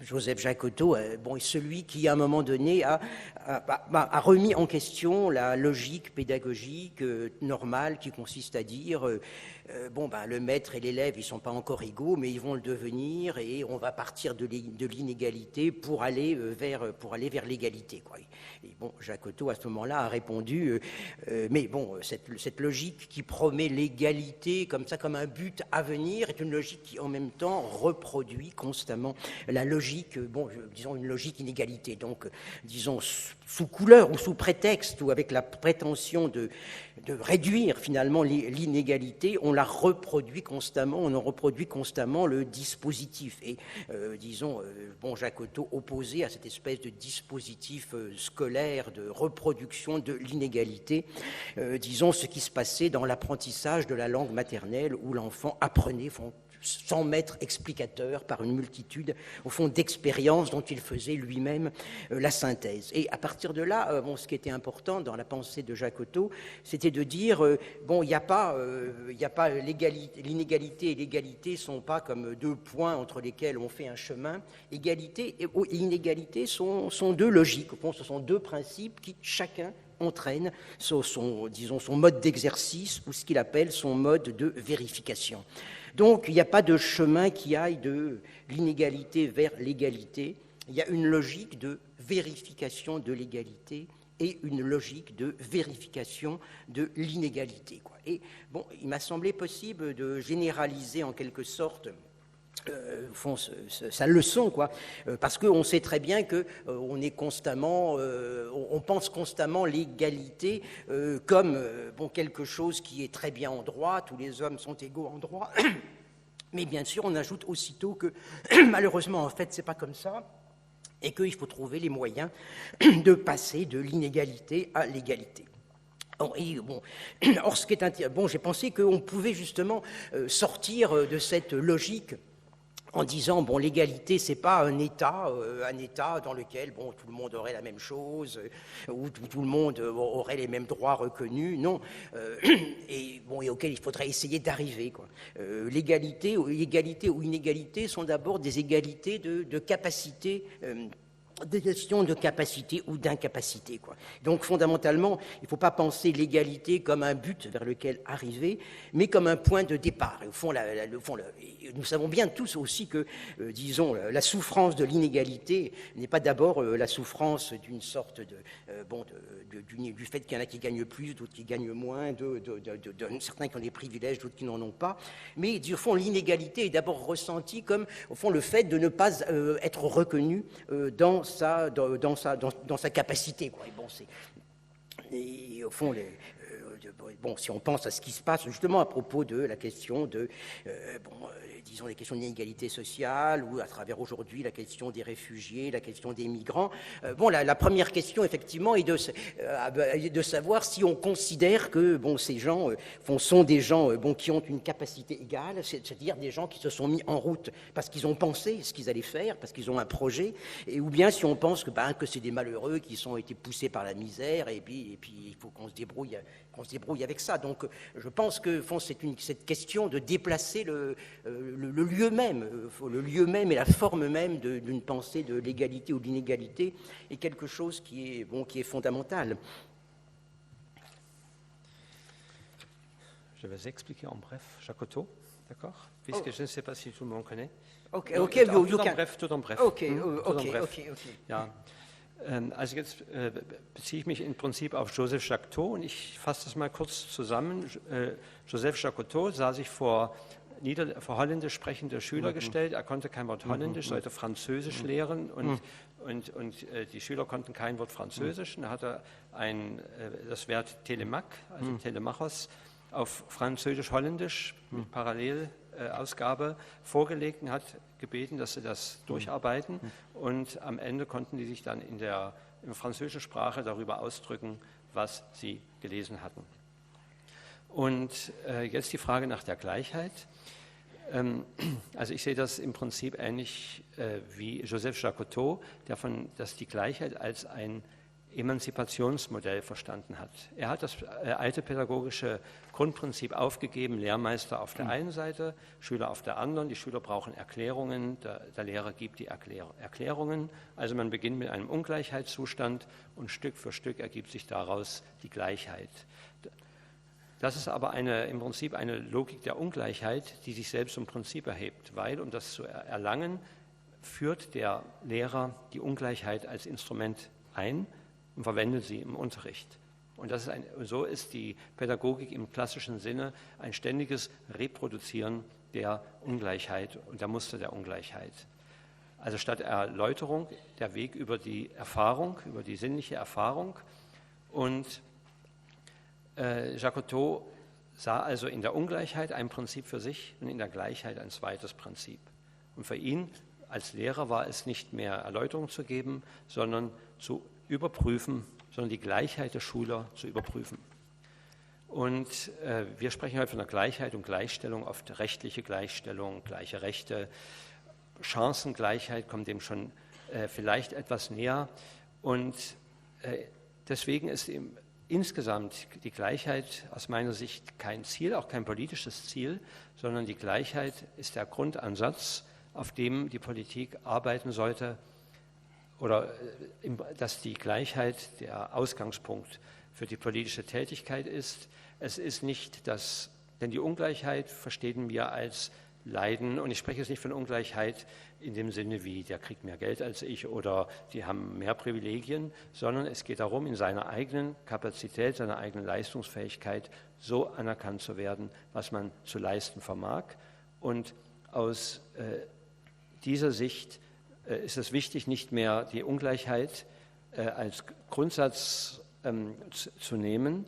Joseph Jacotot est celui qui, à un moment donné, a remis en question la logique pédagogique normale qui consiste à dire le maître et l'élève, ils ne sont pas encore égaux, mais ils vont le devenir, et on va partir de l'inégalité pour aller vers l'égalité, quoi. Et Jacotot, à ce moment-là, a répondu cette logique qui promet l'égalité comme ça, comme un but à venir, est une logique qui, en même temps, reproduit constamment la logique, disons une logique inégalité. Donc, disons, sous couleur ou sous prétexte, ou avec la prétention de réduire finalement l'inégalité, on en reproduit constamment le dispositif. Et Jacotot opposé à cette espèce de dispositif scolaire de reproduction de l'inégalité, ce qui se passait dans l'apprentissage de la langue maternelle, où l'enfant apprenait sans maître explicateur, par une multitude, au fond, d'expériences dont il faisait lui-même la synthèse. Et à partir de là, ce qui était important dans la pensée de Jacotot, c'était de dire, il n'y a pas l'inégalité et l'égalité ne sont pas comme deux points entre lesquels on fait un chemin. Égalité et inégalité sont deux logiques. Au fond, ce sont deux principes qui, chacun, entraîne son mode d'exercice, ou ce qu'il appelle son mode de vérification. Donc, il n'y a pas de chemin qui aille de l'inégalité vers l'égalité. Il y a une logique de vérification de l'égalité et une logique de vérification de l'inégalité, quoi. Et il m'a semblé possible de généraliser en quelque sorte sa leçon, quoi, parce qu'on sait très bien que on pense constamment l'égalité comme quelque chose qui est très bien en droit, tous les hommes sont égaux en droit, mais bien sûr on ajoute aussitôt que malheureusement en fait c'est pas comme ça, et qu'il faut trouver les moyens de passer de l'inégalité à l'égalité. Or, ce qui est j'ai pensé qu'on pouvait justement sortir de cette logique en disant, l'égalité, c'est pas un État dans lequel, tout le monde aurait la même chose, ou tout le monde aurait les mêmes droits reconnus, non, et auquel il faudrait essayer d'arriver, quoi. L'égalité ou inégalité sont d'abord des égalités de capacité des questions de capacité ou d'incapacité, quoi. Donc, fondamentalement, il ne faut pas penser l'égalité comme un but vers lequel arriver, mais comme un point de départ. Et au fond, nous savons bien tous aussi que, disons, la souffrance de l'inégalité n'est pas d'abord la souffrance d'une sorte du fait qu'il y en a qui gagnent plus, d'autres qui gagnent moins, certains qui ont des privilèges, d'autres qui n'en ont pas. Mais, au fond, l'inégalité est d'abord ressentie comme, au fond, le fait de ne pas être reconnu dans sa capacité, quoi. Et au fond, si on pense à ce qui se passe justement à propos de la question de, disons, les questions d'inégalité sociale, ou à travers aujourd'hui la question des réfugiés, la question des migrants, la première question, effectivement, est de savoir si on considère que ces gens sont des gens qui ont une capacité égale, c'est-à-dire des gens qui se sont mis en route parce qu'ils ont pensé ce qu'ils allaient faire, parce qu'ils ont un projet, ou bien si on pense que c'est des malheureux qui ont été poussés par la misère, et puis il faut qu'on se débrouille avec ça. Donc je pense que c'est cette question de déplacer le lieu même et la forme même d'une pensée de l'égalité ou de l'inégalité est quelque chose qui est fondamental.
Je vais expliquer en bref Jacotot, d'accord? Puisque je ne sais pas si tout le monde connaît.
Tout en bref.
Ja. Also jetzt beziehe ich mich im Prinzip auf Joseph Jacotot und ich fasse das mal kurz zusammen. Joseph Jacotot sah sich vor holländisch sprechende Schüler gestellt. Er konnte kein Wort Holländisch, sollte Französisch lehren und die Schüler konnten kein Wort Französisch. Und da hat er das Wort Telemac, also Telemachos, auf Französisch-Holländisch mit Parallelausgabe vorgelegt und hat gebeten, dass sie das durcharbeiten, und am Ende konnten die sich dann in der französischen Sprache darüber ausdrücken, was sie gelesen hatten. Und jetzt die Frage nach der Gleichheit. Also ich sehe das im Prinzip ähnlich wie Joseph Jacotot, dass die Gleichheit als ein Emanzipationsmodell verstanden hat. Er hat das alte pädagogische Grundprinzip aufgegeben, Lehrmeister auf der einen Seite, Schüler auf der anderen. Die Schüler brauchen Erklärungen, der Lehrer gibt die Erklärungen. Also man beginnt mit einem Ungleichheitszustand und Stück für Stück ergibt sich daraus die Gleichheit. Das ist aber im Prinzip eine Logik der Ungleichheit, die sich selbst im Prinzip erhebt, weil, um das zu erlangen, führt der Lehrer die Ungleichheit als Instrument ein und verwendet sie im Unterricht. Und so ist die Pädagogik im klassischen Sinne ein ständiges Reproduzieren der Ungleichheit und der Muster der Ungleichheit. Also statt Erläuterung der Weg über die Erfahrung, über die sinnliche Erfahrung. Und Jacotot sah also in der Ungleichheit ein Prinzip für sich und in der Gleichheit ein zweites Prinzip. Und für ihn als Lehrer war es nicht mehr Erläuterung zu geben, sondern zu überprüfen, sondern die Gleichheit der Schüler zu überprüfen. Und wir sprechen heute von der Gleichheit und Gleichstellung, oft rechtliche Gleichstellung, gleiche Rechte, Chancengleichheit kommt dem schon vielleicht etwas näher. Und deswegen ist insgesamt die Gleichheit aus meiner Sicht kein Ziel, auch kein politisches Ziel, sondern die Gleichheit ist der Grundansatz, auf dem die Politik arbeiten sollte, oder dass die Gleichheit der Ausgangspunkt für die politische Tätigkeit ist. Es ist nicht denn die Ungleichheit verstehen wir als Leiden, und ich spreche jetzt nicht von Ungleichheit in dem Sinne wie, der kriegt mehr Geld als ich oder die haben mehr Privilegien, sondern es geht darum, in seiner eigenen Kapazität, seiner eigenen Leistungsfähigkeit so anerkannt zu werden, was man zu leisten vermag. Und aus dieser Sicht ist es wichtig, nicht mehr die Ungleichheit als Grundsatz zu nehmen,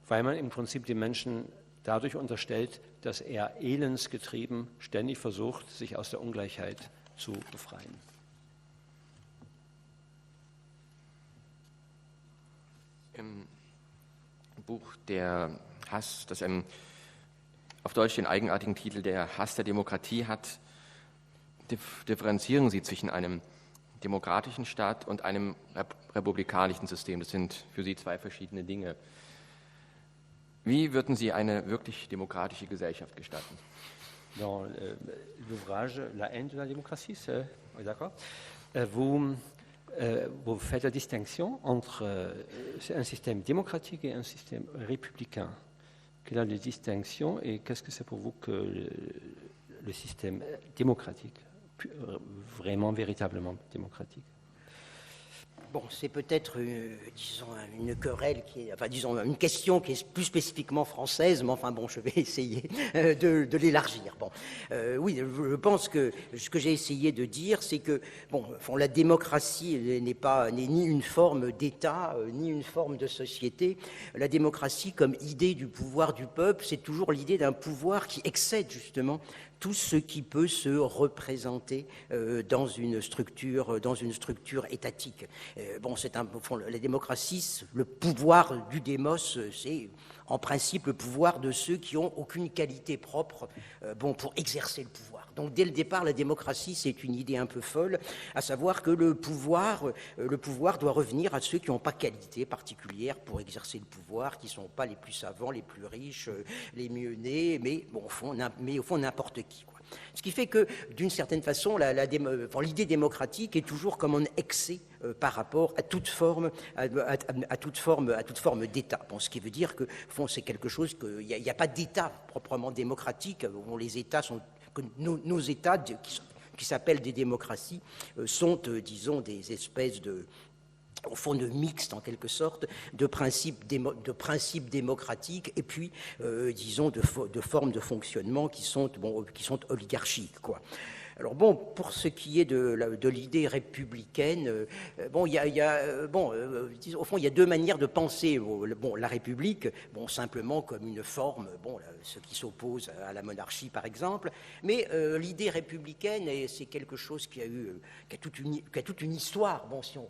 weil man im Prinzip den Menschen dadurch unterstellt, dass er elendsgetrieben ständig versucht, sich aus der Ungleichheit zu befreien.
Im Buch Der Hass, das auf Deutsch den eigenartigen Titel Der Hass der Demokratie hat, differenzieren Sie zwischen einem demokratischen Staat und einem republikanischen System. Das sind für Sie zwei verschiedene Dinge. Wie würden Sie eine wirklich demokratische Gesellschaft gestalten?
Dans l'ouvrage La haine de la démocratie, d'accord. vous faites la distinction entre un système démocratique et un système républicain. Quelle est la distinction et qu'est-ce que c'est pour vous que le système démocratique, vraiment, véritablement démocratique?
Bon, c'est peut-être, disons, une querelle disons, une question qui est plus spécifiquement française, mais enfin bon, je vais essayer de l'élargir. Bon, oui, je pense que ce que j'ai essayé de dire, c'est que, bon, la démocratie n'est ni une forme d'État, ni une forme de société. La démocratie, comme idée du pouvoir du peuple, c'est toujours l'idée d'un pouvoir qui excède justement tout ce qui peut se représenter dans une structure étatique. Bon, la démocratie, le pouvoir du démos, c'est en principe le pouvoir de ceux qui n'ont aucune qualité propre pour exercer le pouvoir. Donc dès le départ, la démocratie, c'est une idée un peu folle, à savoir que le pouvoir doit revenir à ceux qui n'ont pas qualité particulière pour exercer le pouvoir, qui ne sont pas les plus savants, les plus riches, les mieux nés, mais au fond n'importe qui, quoi. Ce qui fait que, d'une certaine façon, l'idée démocratique est toujours comme un excès par rapport à toute forme d'État. Bon, ce qui veut dire que, c'est quelque chose qu'il n'y a pas d'État proprement démocratique. Les États sont, nos États qui s'appellent des démocraties sont, disons, des espèces de mixte en quelque sorte de principes démocratiques et puis disons de formes de fonctionnement qui sont oligarchiques, quoi. Alors bon, pour ce qui est de l'idée républicaine, au fond, il y a deux manières de penser. Bon, la République, simplement comme une forme, ce qui s'oppose à la monarchie, par exemple. Mais l'idée républicaine, c'est quelque chose qui a toute une histoire. Bon, si on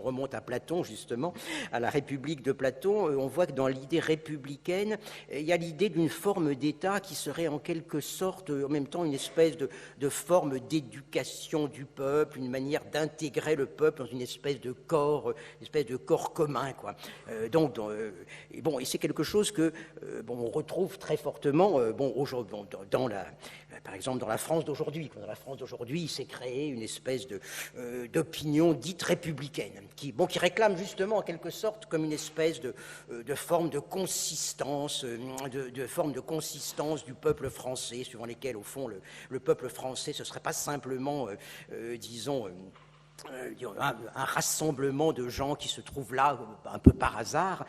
remonte à Platon, justement, à la République de Platon, on voit que dans l'idée républicaine, il y a l'idée d'une forme d'État qui serait en quelque sorte, en même temps, une espèce de forme d'éducation du peuple, une manière d'intégrer le peuple dans une espèce de corps commun, quoi. Et c'est quelque chose que on retrouve très fortement par exemple dans la France d'aujourd'hui. Dans la France d'aujourd'hui, il s'est créé une espèce d'opinion dite républicaine qui réclame justement en quelque sorte comme une espèce de forme de consistance, de forme de consistance du peuple français, suivant lesquels au fond le peuple français ce serait pas simplement un rassemblement de gens qui se trouvent là un peu par hasard,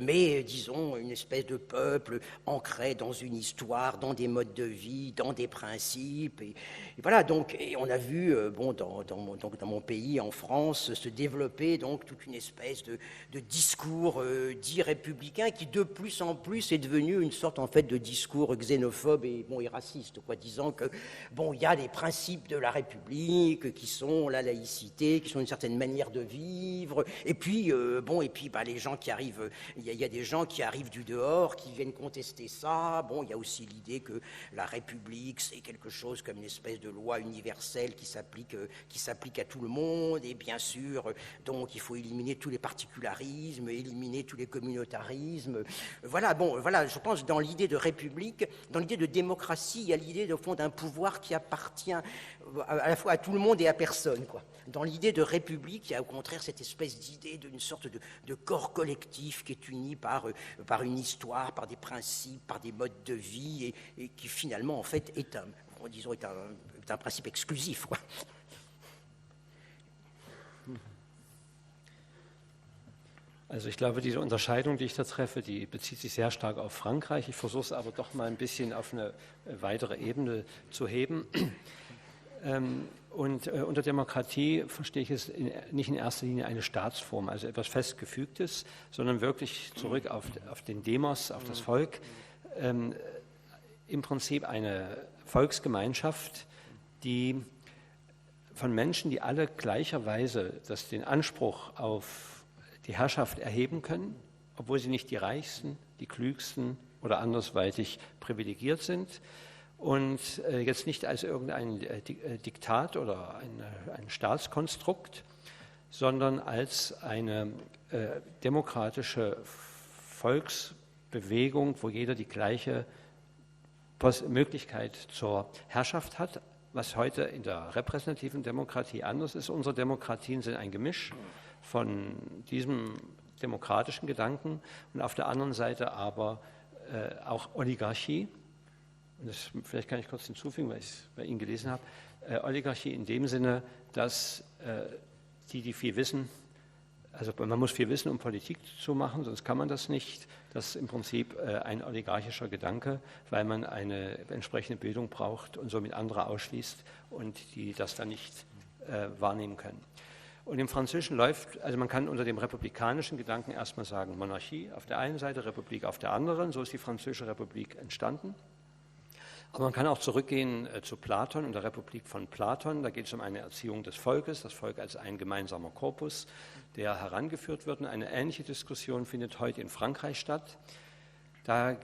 mais disons une espèce de peuple ancré dans une histoire, dans des modes de vie, dans des principes. Et voilà, donc, et on a vu dans mon pays, en France, se développer donc toute une espèce de discours dit républicain qui de plus en plus est devenu une sorte en fait de discours xénophobe et raciste, quoi, disant que il y a les principes de la République qui sont la laïcité, qui sont une certaine manière de vivre, et puis les gens qui arrivent, il y a des gens qui arrivent du dehors, qui viennent contester ça. Il y a aussi l'idée que la République, c'est quelque chose comme une espèce de loi universelle qui s'applique à tout le monde, et bien sûr, donc il faut éliminer tous les particularismes, éliminer tous les communautarismes. Je pense que dans l'idée de République, dans l'idée de démocratie, il y a l'idée au fond d'un pouvoir qui appartient à la fois à tout le monde et à personne, quoi. Dans l'idée de République, il y a au contraire cette espèce d'idée d'une sorte de corps collectif qui est uni par une histoire, par des principes, par des modes de vie, et qui finalement en fait est un principe exclusif, quoi.
Also ich glaube, diese Unterscheidung, die ich da treffe, die bezieht sich sehr stark auf Frankreich. Ich versuche es aber doch mal ein bisschen auf eine weitere Ebene zu heben. Unter Demokratie verstehe ich es nicht in erster Linie eine Staatsform, also etwas Festgefügtes, sondern wirklich zurück auf den Demos, auf das Volk. Im Prinzip eine Volksgemeinschaft, die von Menschen, die alle gleicherweise den Anspruch auf die Herrschaft erheben können, obwohl sie nicht die Reichsten, die Klügsten oder andersweitig privilegiert sind und jetzt nicht als irgendein Diktat oder ein Staatskonstrukt, sondern als eine demokratische Volksbewegung, wo jeder die gleiche Möglichkeit zur Herrschaft hat, was heute in der repräsentativen Demokratie anders ist. Unsere Demokratien sind ein Gemisch von diesem demokratischen Gedanken und auf der anderen Seite aber auch Oligarchie. Und das, vielleicht kann ich kurz hinzufügen, weil ich es bei Ihnen gelesen habe. Oligarchie in dem Sinne, dass die viel wissen, also man muss viel wissen, um Politik zu machen, sonst kann man das nicht. Das ist im Prinzip ein oligarchischer Gedanke, weil man eine entsprechende Bildung braucht und somit andere ausschließt und die das dann nicht wahrnehmen können. Und im Französischen läuft, also man kann unter dem republikanischen Gedanken erstmal sagen, Monarchie auf der einen Seite, Republik auf der anderen, so ist die Französische Republik entstanden. Aber man kann auch zurückgehen zu Platon und der Republik von Platon. Da geht es um eine Erziehung des Volkes, das Volk als ein gemeinsamer Korpus, der herangeführt wird. Und eine ähnliche Diskussion findet heute in Frankreich statt. Da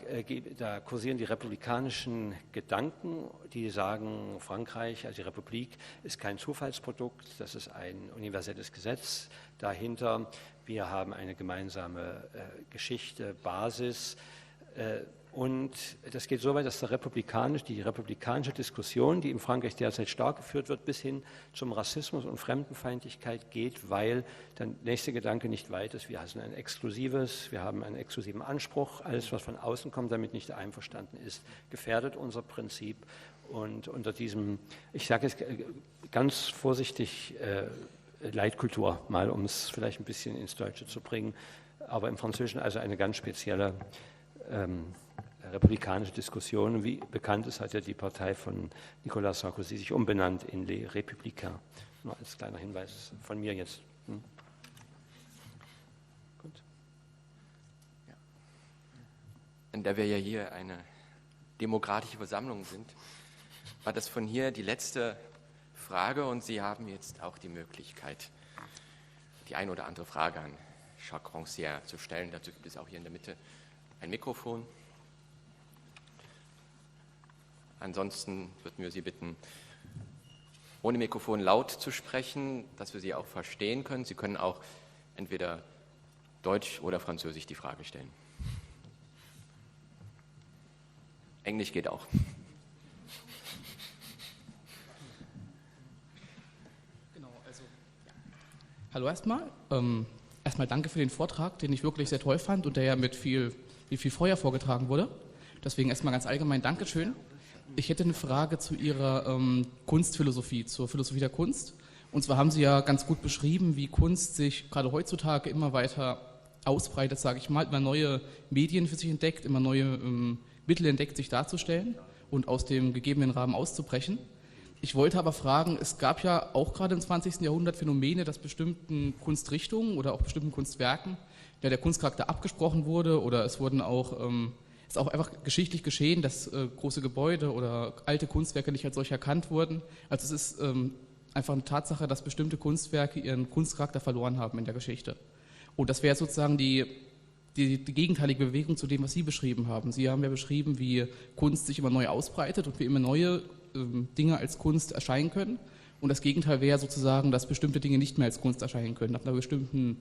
kursieren die republikanischen Gedanken, die sagen, Frankreich, also die Republik, ist kein Zufallsprodukt, das ist ein universelles Gesetz dahinter. Wir haben eine gemeinsame Geschichte, Basis. Und das geht so weit, dass die republikanische Diskussion, die in Frankreich derzeit stark geführt wird, bis hin zum Rassismus und Fremdenfeindlichkeit geht, weil der nächste Gedanke nicht weit ist. Wir haben einen exklusiven Anspruch. Alles, was von außen kommt, damit nicht einverstanden ist, gefährdet unser Prinzip. Und unter diesem, ich sage es ganz vorsichtig, Leitkultur, mal um es vielleicht ein bisschen ins Deutsche zu bringen, aber im Französischen also eine ganz spezielle republikanische Diskussion. Wie bekannt ist, hat ja die Partei von Nicolas Sarkozy sich umbenannt in Les Républicains. Nur als kleiner Hinweis von mir jetzt. Gut.
Ja. Und da wir ja hier eine demokratische Versammlung sind, war das von hier die letzte Frage und Sie haben jetzt auch die Möglichkeit, die eine oder andere Frage an Jacques Rancière zu stellen. Dazu gibt es auch hier in der Mitte ein Mikrofon. Ansonsten würden wir Sie bitten, ohne Mikrofon laut zu sprechen, dass wir Sie auch verstehen können. Sie können auch entweder Deutsch oder Französisch die Frage stellen. Englisch geht auch.
Genau, also, ja. Hallo erstmal. Erstmal danke für den Vortrag, den ich wirklich sehr toll fand und der ja mit viel Feuer vorgetragen wurde. Deswegen erstmal ganz allgemein Dankeschön. Ich hätte eine Frage zu Ihrer Kunstphilosophie, zur Philosophie der Kunst. Und zwar haben Sie ja ganz gut beschrieben, wie Kunst sich gerade heutzutage immer weiter ausbreitet, sage ich mal, immer neue Medien für sich entdeckt, immer neue Mittel entdeckt, sich darzustellen und aus dem gegebenen Rahmen auszubrechen. Ich wollte aber fragen, es gab ja auch gerade im 20. Jahrhundert Phänomene, dass bestimmten Kunstrichtungen oder auch bestimmten Kunstwerken der Kunstcharakter abgesprochen wurde oder es wurden auch ist auch einfach geschichtlich geschehen, dass große Gebäude oder alte Kunstwerke nicht als solche erkannt wurden. Also es ist einfach eine Tatsache, dass bestimmte Kunstwerke ihren Kunstcharakter verloren haben in der Geschichte. Und das wäre sozusagen die gegenteilige Bewegung zu dem, was Sie beschrieben haben. Sie haben ja beschrieben, wie Kunst sich immer neu ausbreitet und wie immer neue Dinge als Kunst erscheinen können. Und das Gegenteil wäre sozusagen, dass bestimmte Dinge nicht mehr als Kunst erscheinen können, nach einer bestimmten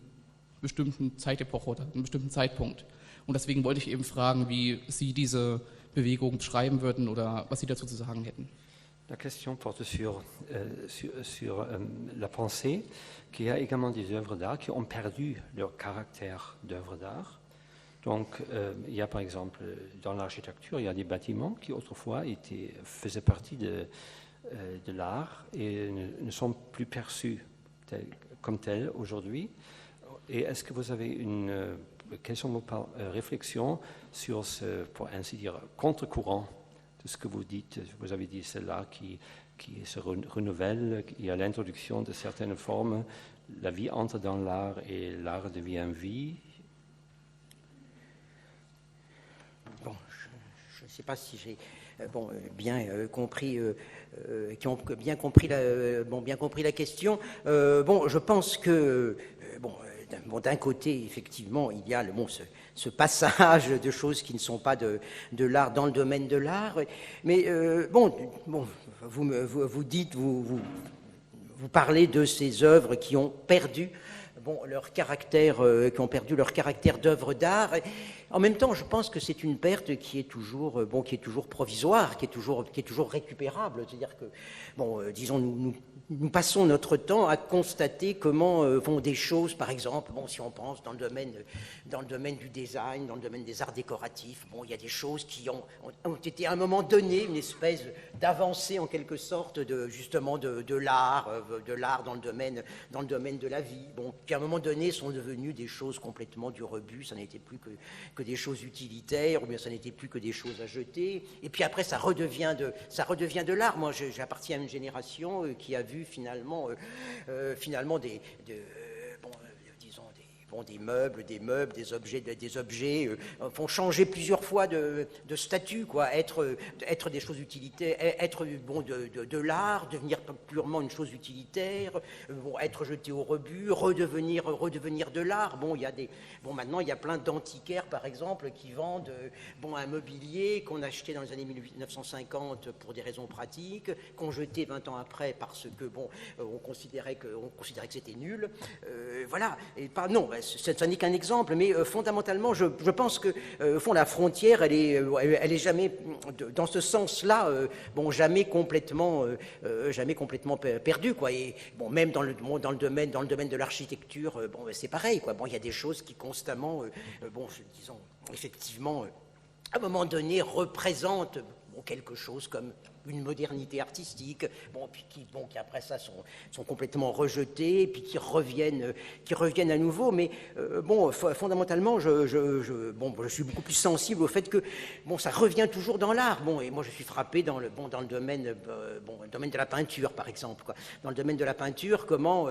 Zeitepoche oder einem bestimmten Zeitpunkt. Und deswegen wollte ich eben fragen, wie Sie diese Bewegung beschreiben würden oder was Sie dazu zu sagen hätten.
La question porte sur la pensée, qu'il y a également des œuvres d'art qui ont perdu leur caractère d'œuvre d'art. Donc, il y a par exemple, dans l'architecture, il y a des bâtiments qui autrefois faisaient partie de l'art et ne sont plus perçus comme tels aujourd'hui. Et est-ce que vous avez quelles sont vos réflexions sur ce, pour ainsi dire, contre-courant de ce que vous dites? Vous avez dit c'est l'art qui se renouvelle, il y a l'introduction de certaines formes, la vie entre dans l'art et l'art devient vie.
Bon, je ne sais pas si j'ai bien compris la question. Je pense que d'un côté, effectivement, il y a ce passage de choses qui ne sont pas de l'art dans le domaine de l'art. Mais vous parlez de ces œuvres qui ont perdu leur caractère, d'œuvre d'art. En même temps, je pense que c'est une perte qui est toujours, qui est toujours provisoire, qui est toujours récupérable. C'est-à-dire que, disons, nous passons notre temps à constater comment vont des choses, par exemple, si on pense dans le domaine du design, dans le domaine des arts décoratifs, il y a des choses qui ont été à un moment donné une espèce d'avancée en quelque sorte de l'art dans le domaine de la vie, qui à un moment donné sont devenues des choses complètement du rebut, ça n'était plus que des choses utilitaires, ou bien ça n'était plus que des choses à jeter, et puis après ça redevient de l'art. Moi j'appartiens à une génération qui a vu finalement des meubles, des objets vont changer plusieurs fois de statut, quoi, être des choses utilitaires, être de l'art, devenir purement une chose utilitaire, être jeté au rebut, redevenir de l'art. Maintenant il y a plein d'antiquaires par exemple qui vendent un mobilier qu'on achetait dans les années 1950 pour des raisons pratiques, qu'on jetait 20 ans après parce que on considérait que c'était nul. Voilà. Et ça n'est qu'un exemple, mais fondamentalement, je pense que la frontière, elle est jamais, dans ce sens-là, jamais complètement perdue, quoi. Et même dans le domaine de l'architecture, c'est pareil, quoi. Il y a des choses qui constamment, disons, effectivement, à un moment donné, représentent quelque chose comme une modernité artistique, puis qui après ça sont complètement rejetés, puis qui reviennent à nouveau. Mais fondamentalement, je suis beaucoup plus sensible au fait que ça revient toujours dans l'art. Et moi, je suis frappé dans le domaine de la peinture, par exemple, quoi. Dans le domaine de la peinture, comment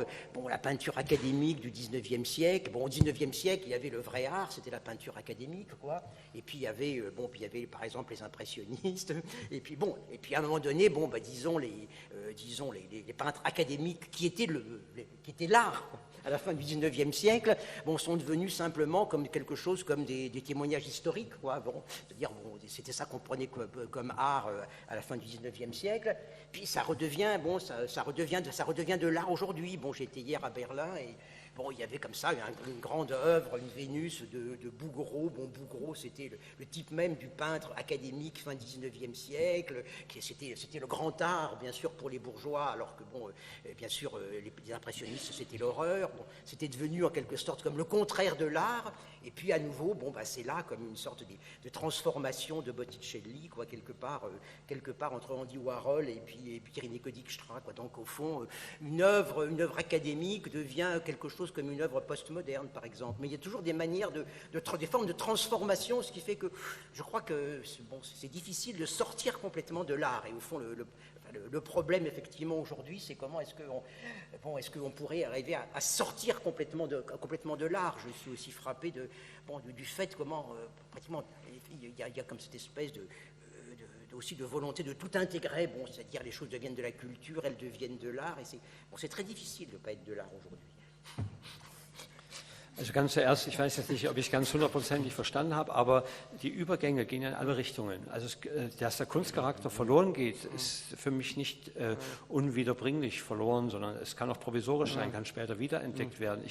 la peinture académique du 19e siècle. Au 19e siècle, il y avait le vrai art, c'était la peinture académique, quoi. Et puis il y avait par exemple les impressionnistes. Et puis à un moment donné, disons les peintres académiques qui étaient l'art à la fin du 19e siècle, sont devenus simplement comme quelque chose comme des témoignages historiques, quoi. C'est-à-dire, c'était ça qu'on prenait comme art à la fin du 19e siècle. Puis ça redevient de l'art aujourd'hui. J'étais hier à Berlin et il y avait comme ça une grande œuvre, une Vénus de Bouguereau. Bouguereau, c'était le type même du peintre académique fin 19e siècle. C'était le grand art, bien sûr, pour les bourgeois, alors que, bien sûr, les impressionnistes, c'était l'horreur. C'était devenu en quelque sorte comme le contraire de l'art. Et puis, à nouveau, c'est là comme une sorte de transformation de Botticelli, quoi, quelque part entre Andy Warhol et puis René Dijkstra, quoi. Donc, au fond, une œuvre académique devient quelque chose comme une œuvre postmoderne, par exemple. Mais il y a toujours des manières des formes de transformation, ce qui fait que je crois que c'est difficile de sortir complètement de l'art. Et au fond, le problème, effectivement, aujourd'hui, c'est comment est-ce qu'on pourrait arriver à sortir complètement de l'art. Je suis aussi frappé du fait comment, pratiquement, il y a comme cette espèce aussi de volonté de tout intégrer, c'est-à-dire les choses deviennent de la culture, elles deviennent de l'art, et c'est très difficile de ne pas être de l'art aujourd'hui.
Also ganz zuerst, ich weiß jetzt nicht, ob ich es ganz hundertprozentig verstanden habe, aber die Übergänge gehen in alle Richtungen. Also dass der Kunstcharakter verloren geht, ist für mich nicht unwiederbringlich verloren, sondern es kann auch provisorisch sein, kann später wiederentdeckt werden.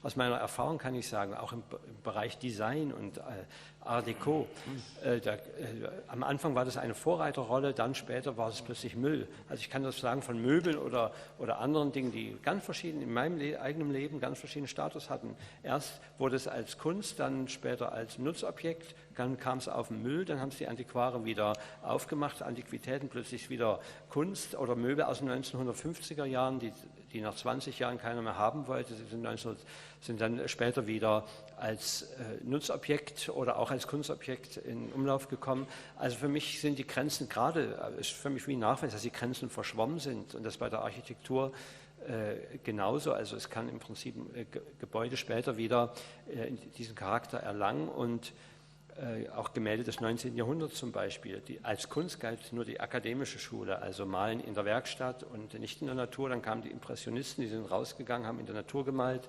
Aus meiner Erfahrung kann ich sagen, auch im Bereich Design und Art Deco, am Anfang war das eine Vorreiterrolle, dann später war es plötzlich Müll. Also ich kann das sagen von Möbeln oder anderen Dingen, die ganz verschieden in meinem eigenen Leben ganz verschiedenen Status hatten. Erst wurde es als Kunst, dann später als Nutzobjekt, dann kam es auf den Müll, dann haben es die Antiquare wieder aufgemacht, Antiquitäten plötzlich wieder Kunst oder Möbel aus den 1950er Jahren, die nach 20 Jahren keiner mehr haben wollte, sind dann später wieder als Nutzobjekt oder auch als Kunstobjekt in Umlauf gekommen. Also für mich sind die Grenzen ist für mich wie ein Nachweis, dass die Grenzen verschwommen sind und das bei der Architektur genauso. Also es kann im Prinzip Gebäude später wieder diesen Charakter erlangen und auch Gemälde des 19. Jahrhunderts zum Beispiel. Als Kunst galt nur die akademische Schule, also Malen in der Werkstatt und nicht in der Natur. Dann kamen die Impressionisten, die sind rausgegangen, haben in der Natur gemalt.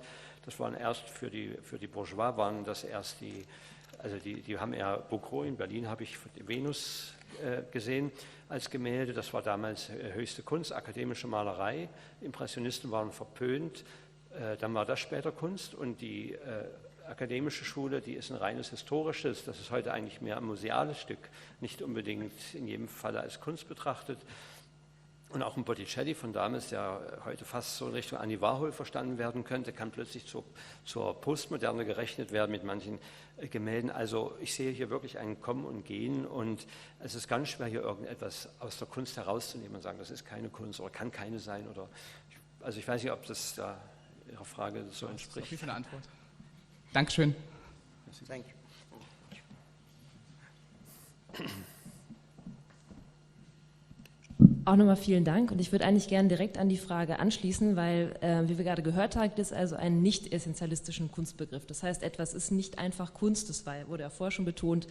Das waren erst für die Bourgeois, waren das erst die haben eher Bouguereau, in Berlin habe ich Venus gesehen als Gemälde. Das war damals höchste Kunst, akademische Malerei. Impressionisten waren verpönt. Dann war das später Kunst und die akademische Schule, die ist ein reines historisches, das ist heute eigentlich mehr ein museales Stück, nicht unbedingt in jedem Fall als Kunst betrachtet. Und auch ein Botticelli von damals, der heute fast so in Richtung Andy Warhol verstanden werden könnte, kann plötzlich zur Postmoderne gerechnet werden mit manchen Gemälden. Also ich sehe hier wirklich ein Kommen und Gehen und es ist ganz schwer, hier irgendetwas aus der Kunst herauszunehmen und sagen, das ist keine Kunst oder kann keine sein. Also ich weiß nicht, ob das da Ihrer Frage so entspricht.
Das ist auf jeden Fall eine Antwort. Dankeschön.
Thank you.
Auch nochmal vielen Dank und ich würde eigentlich gerne direkt an die Frage anschließen, weil, wie wir gerade gehört haben, das ist also ein nicht essentialistischen Kunstbegriff. Das heißt, etwas ist nicht einfach Kunst, das wurde ja vorher schon betont,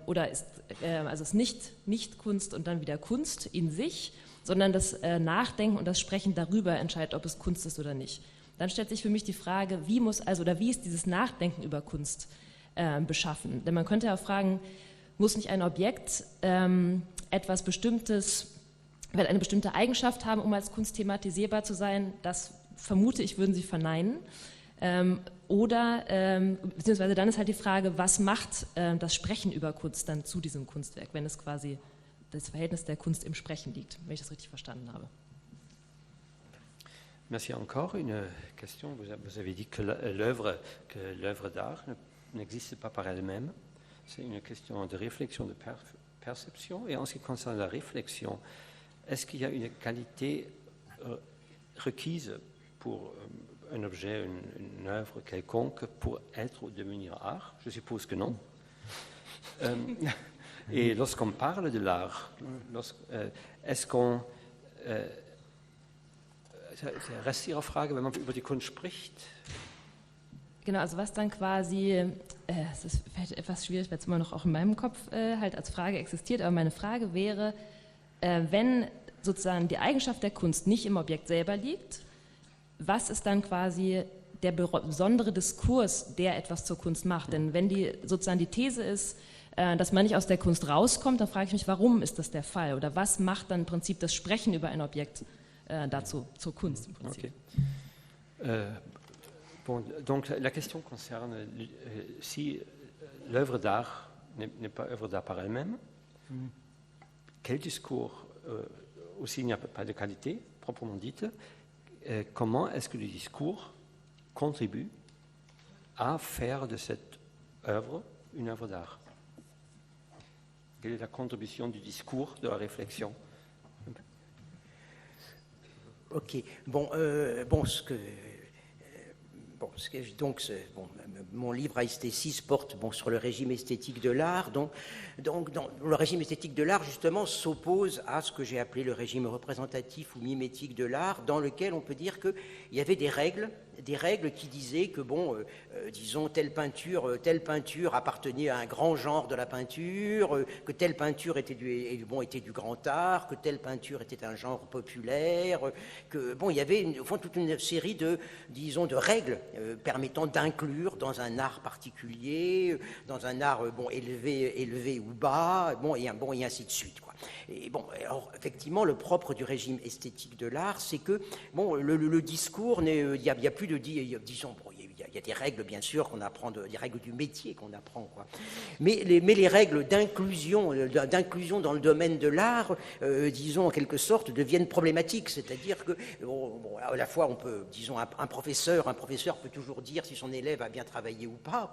oder ist nicht Kunst und dann wieder Kunst in sich, sondern das Nachdenken und das Sprechen darüber entscheidet, ob es Kunst ist oder nicht. Dann stellt sich für mich die Frage, wie ist dieses Nachdenken über Kunst beschaffen? Denn man könnte ja auch fragen, muss nicht ein Objekt etwas Bestimmtes, will eine bestimmte Eigenschaft haben, um als Kunst thematisierbar zu sein? Das vermute ich, würden Sie verneinen. Beziehungsweise dann ist halt die Frage, was macht das Sprechen über Kunst dann zu diesem Kunstwerk, wenn es quasi das Verhältnis der Kunst im Sprechen liegt, wenn ich das richtig verstanden habe.
Merci encore. Une question. Vous avez dit que l'œuvre d'art n'existe pas par elle-même. C'est une question de réflexion, de perception. Et en ce qui concerne la réflexion, est-ce qu'il y a une qualité requise pour un objet, une œuvre quelconque pour être ou devenir art? Je suppose que non. Et lorsqu'on parle de l'art, est-ce qu'on... Rest Ihrer Frage, wenn man über die Kunst spricht?
Genau, also was dann quasi, es ist vielleicht etwas schwierig, weil es immer noch auch in meinem Kopf halt als Frage existiert, aber meine Frage wäre, wenn sozusagen die Eigenschaft der Kunst nicht im Objekt selber liegt, was ist dann quasi der besondere Diskurs, der etwas zur Kunst macht? Denn wenn sozusagen die These ist, dass man nicht aus der Kunst rauskommt, dann frage ich mich, warum ist das der Fall? Oder was macht dann im Prinzip das Sprechen über ein Objekt dazu, zur Kunst im Prinzip?
Okay. Bon, donc la question concerne si l'œuvre d'art n'est pas œuvre d'art par elle-même, quel discours, aussi il n'y a pas de qualité proprement dite, comment est-ce que le discours contribue à faire de cette œuvre une œuvre d'art? Quelle est la contribution du discours, de la réflexion?
Ok, mon livre Aesthesis porte sur le régime esthétique de l'art. Donc, le régime esthétique de l'art, justement, s'oppose à ce que j'ai appelé le régime représentatif ou mimétique de l'art, dans lequel on peut dire qu'il y avait des règles qui disaient que, disons, telle peinture appartenait à un grand genre de la peinture, que telle peinture était du grand art, que telle peinture était un genre populaire, que, il y avait au fond toute une série de règles permettant d'inclure dans un art particulier, dans un art élevé ou bas, et ainsi de suite, quoi. Et alors effectivement, le propre du régime esthétique de l'art, c'est que le discours, il y a plus de disons. Il y a des règles, bien sûr, qu'on apprend, des règles du métier qu'on apprend, quoi. Mais les règles d'inclusion dans le domaine de l'art, disons, en quelque sorte, deviennent problématiques. C'est-à-dire que, à la fois, on peut, disons, un professeur peut toujours dire si son élève a bien travaillé ou pas,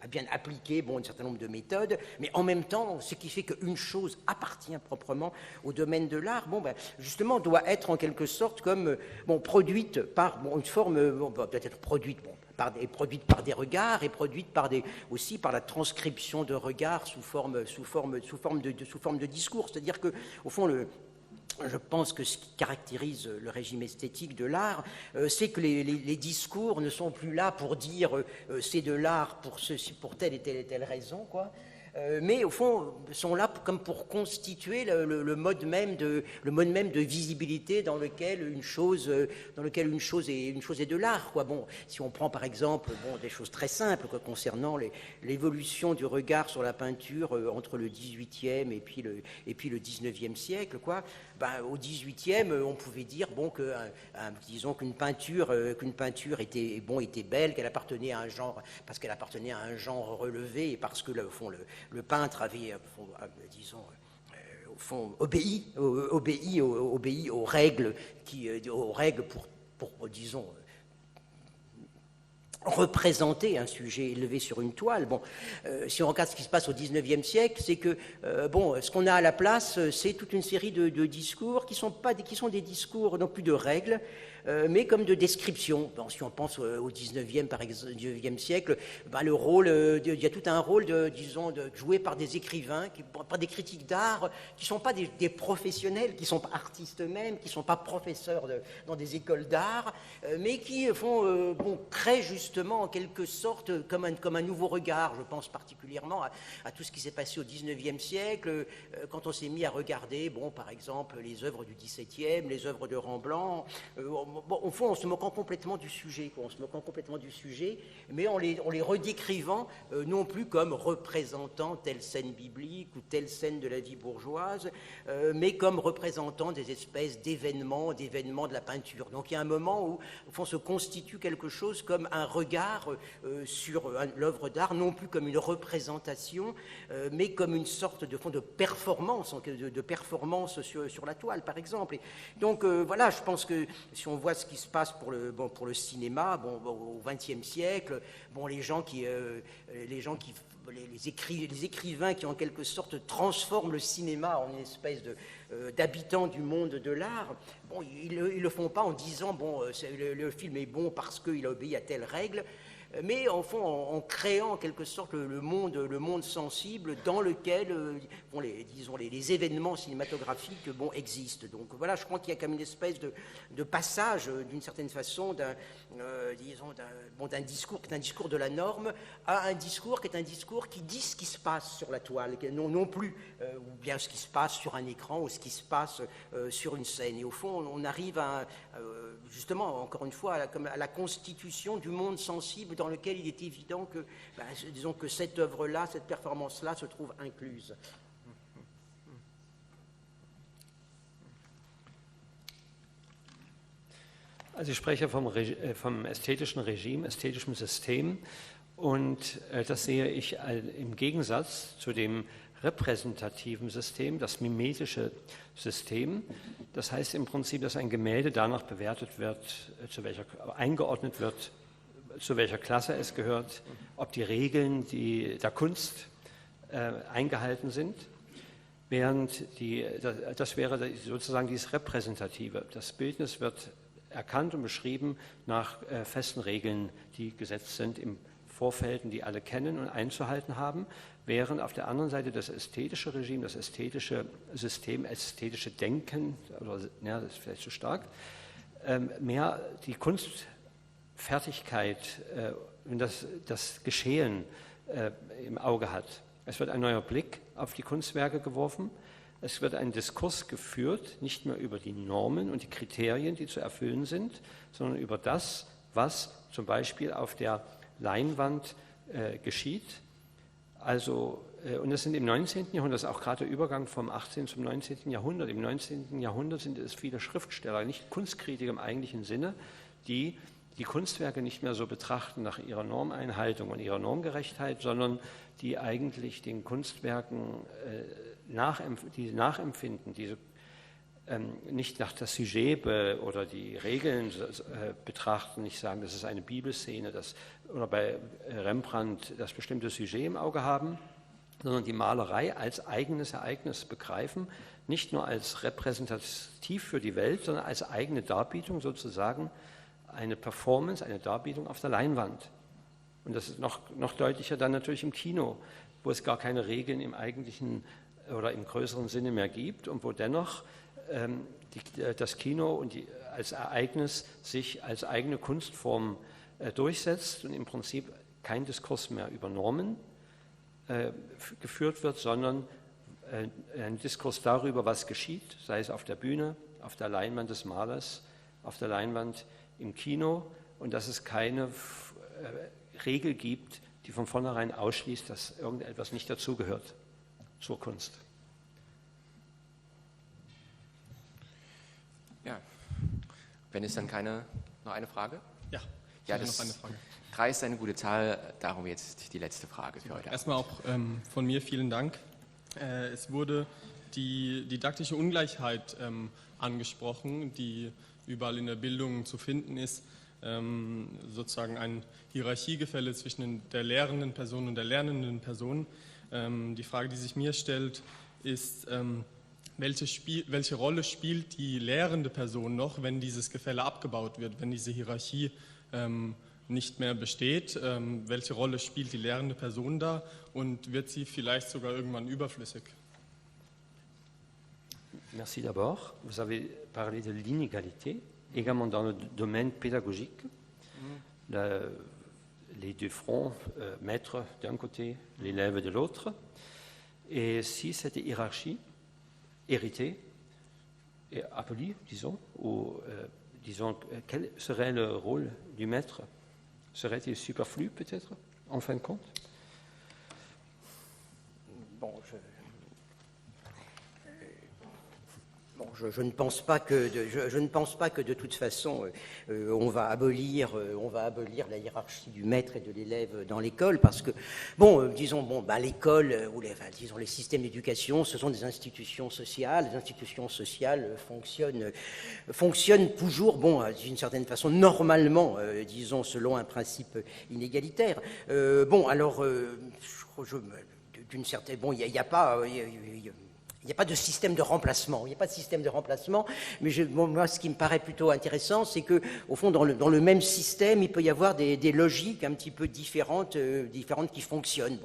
a bien appliqué, un certain nombre de méthodes, mais en même temps, ce qui fait qu'une chose appartient proprement au domaine de l'art, justement, doit être en quelque sorte comme, produite par une forme, peut-être produite par des regards et produite aussi par la transcription de regards sous forme de discours. C'est-à-dire que, au fond, je pense que ce qui caractérise le régime esthétique de l'art, c'est que les discours ne sont plus là pour dire c'est de l'art pour telle et telle raison, quoi. mais au fond sont là comme pour constituer le mode même de visibilité dans lequel une chose est de l'art, quoi. Bon, si on prend par exemple des choses très simples quoi, concernant l'évolution du regard sur la peinture entre le XVIIIe et puis le XIXe siècle, quoi. Au XVIIIe, on pouvait dire que disons qu'une peinture était belle, qu'elle appartenait à un genre parce qu'elle appartenait à un genre relevé et parce que le peintre avait, disons, au fond, obéi aux règles pour disons, représenter un sujet élevé sur une toile. Bon, si on regarde ce qui se passe au XIXe siècle, c'est que ce qu'on a à la place, c'est toute une série de discours qui sont des discours non plus de règles, mais comme de description. Bon, si on pense au XIXe siècle, le rôle, il y a tout un rôle joué par des écrivains, par des critiques d'art, qui ne sont pas des professionnels, qui ne sont pas artistes eux-mêmes, qui ne sont pas professeurs dans des écoles d'art, mais qui créent justement en quelque sorte comme un nouveau regard. Je pense particulièrement à tout ce qui s'est passé au XIXe siècle, quand on s'est mis à regarder, par exemple, les œuvres du XVIIe, les œuvres de Rembrandt. Au fond, en se moquant complètement du sujet, mais en les redécrivant non plus comme représentant telle scène biblique ou telle scène de la vie bourgeoise, mais comme représentant des espèces d'événements de la peinture. Donc il y a un moment où, au fond, se constitue quelque chose comme un regard sur l'œuvre d'art, non plus comme une représentation, mais comme une sorte de performance, sur la toile, par exemple. Et donc voilà, je pense que si on voit ce qui se passe pour le cinéma, au XXe siècle, les écrivains qui en quelque sorte transforment le cinéma en une espèce d'habitants du monde de l'art, ils le font pas en disant le film est bon parce qu'il a obéi à telle règle, mais en fond en créant en quelque sorte le monde sensible dans lequel les événements cinématographiques existent. Donc voilà, je crois qu'il y a comme une espèce de passage d'une certaine façon d'un discours qui est un discours de la norme à un discours qui est un discours qui dit ce qui se passe sur la toile, non plus ou bien ce qui se passe sur un écran ou ce qui se passe sur une scène. Et au fond, on arrive à justement, encore une fois, à la constitution du monde sensible dans lequel il est évident que, disons que cette œuvre-là, cette performance-là se trouve incluse.
Also ich spreche vom ästhetischen Regime, ästhetischen System, und das sehe ich im Gegensatz zu dem repräsentativen System, das mimetische System. Das heißt im Prinzip, dass ein Gemälde danach bewertet wird, eingeordnet wird, zu welcher Klasse es gehört, ob die Regeln der Kunst eingehalten sind, während das wäre sozusagen dieses Repräsentative. Das Bildnis wird erkannt und beschrieben nach festen Regeln, die gesetzt sind im Vorfeld, die alle kennen und einzuhalten haben, während auf der anderen Seite das ästhetische Regime, das ästhetische System, ästhetische Denken, das ist vielleicht zu stark, mehr die Kunstfertigkeit und das Geschehen im Auge hat. Es wird ein neuer Blick auf die Kunstwerke geworfen. Es wird ein Diskurs geführt, nicht mehr über die Normen und die Kriterien, die zu erfüllen sind, sondern über das, was zum Beispiel auf der Leinwand geschieht. Also, und das sind im 19. Jahrhundert, das ist auch gerade der Übergang vom 18. zum 19. Jahrhundert. Im 19. Jahrhundert sind es viele Schriftsteller, nicht Kunstkritiker im eigentlichen Sinne, die die Kunstwerke nicht mehr so betrachten nach ihrer Normeinhaltung und ihrer Normgerechtheit, sondern die eigentlich den Kunstwerken nachempfinden, die nicht nach das Sujet oder die Regeln betrachten, nicht sagen, das ist eine Bibelszene, oder bei Rembrandt das bestimmte Sujet im Auge haben, sondern die Malerei als eigenes Ereignis begreifen, nicht nur als repräsentativ für die Welt, sondern als eigene Darbietung sozusagen, eine Performance, eine Darbietung auf der Leinwand. Und das ist noch deutlicher dann natürlich im Kino, wo es gar keine Regeln im eigentlichen oder im größeren Sinne mehr gibt und wo dennoch das Kino und als Ereignis sich als eigene Kunstform durchsetzt und im Prinzip kein Diskurs mehr über Normen geführt wird, sondern ein Diskurs darüber, was geschieht, sei es auf der Bühne, auf der Leinwand des Malers, auf der Leinwand im Kino, und dass es keine Regel gibt, die von vornherein ausschließt, dass irgendetwas nicht dazugehört zur Kunst.
Ja, wenn es dann noch eine Frage?
Ja, noch eine Frage.
3 ist eine gute Zahl, darum jetzt die letzte Frage für heute.
Erstmal auch von mir vielen Dank. Es wurde die didaktische Ungleichheit angesprochen, die überall in der Bildung zu finden ist. Sozusagen ein Hierarchiegefälle zwischen der lehrenden Person und der lernenden Person. Die Frage, die sich mir stellt, ist, welche Rolle spielt die lehrende Person noch, wenn dieses Gefälle abgebaut wird, wenn diese Hierarchie nicht mehr besteht? Welche Rolle spielt die lehrende Person da und wird sie vielleicht sogar irgendwann überflüssig?
Merci d'abord. Vous avez parlé de l'inégalité, également dans le domaine pédagogique. Les deux fronts, maître d'un côté, l'élève de l'autre. Et si cette hiérarchie héritée et abolie, disons, ou disons, quel serait le rôle du maître? Serait-il superflu peut-être, en fin de compte?
Bon, je ne pense pas que de toute façon on va abolir la hiérarchie du maître et de l'élève dans l'école, parce que l'école ou les systèmes d'éducation, ce sont des institutions sociales. Les institutions sociales fonctionnent toujours, d'une certaine façon, normalement, selon un principe inégalitaire. D'une certaine, il n'y a pas. Il n'y a pas de système de remplacement. Mais moi, ce qui me paraît plutôt intéressant, c'est que, au fond, dans le même système, il peut y avoir des logiques un petit peu différentes qui fonctionnent.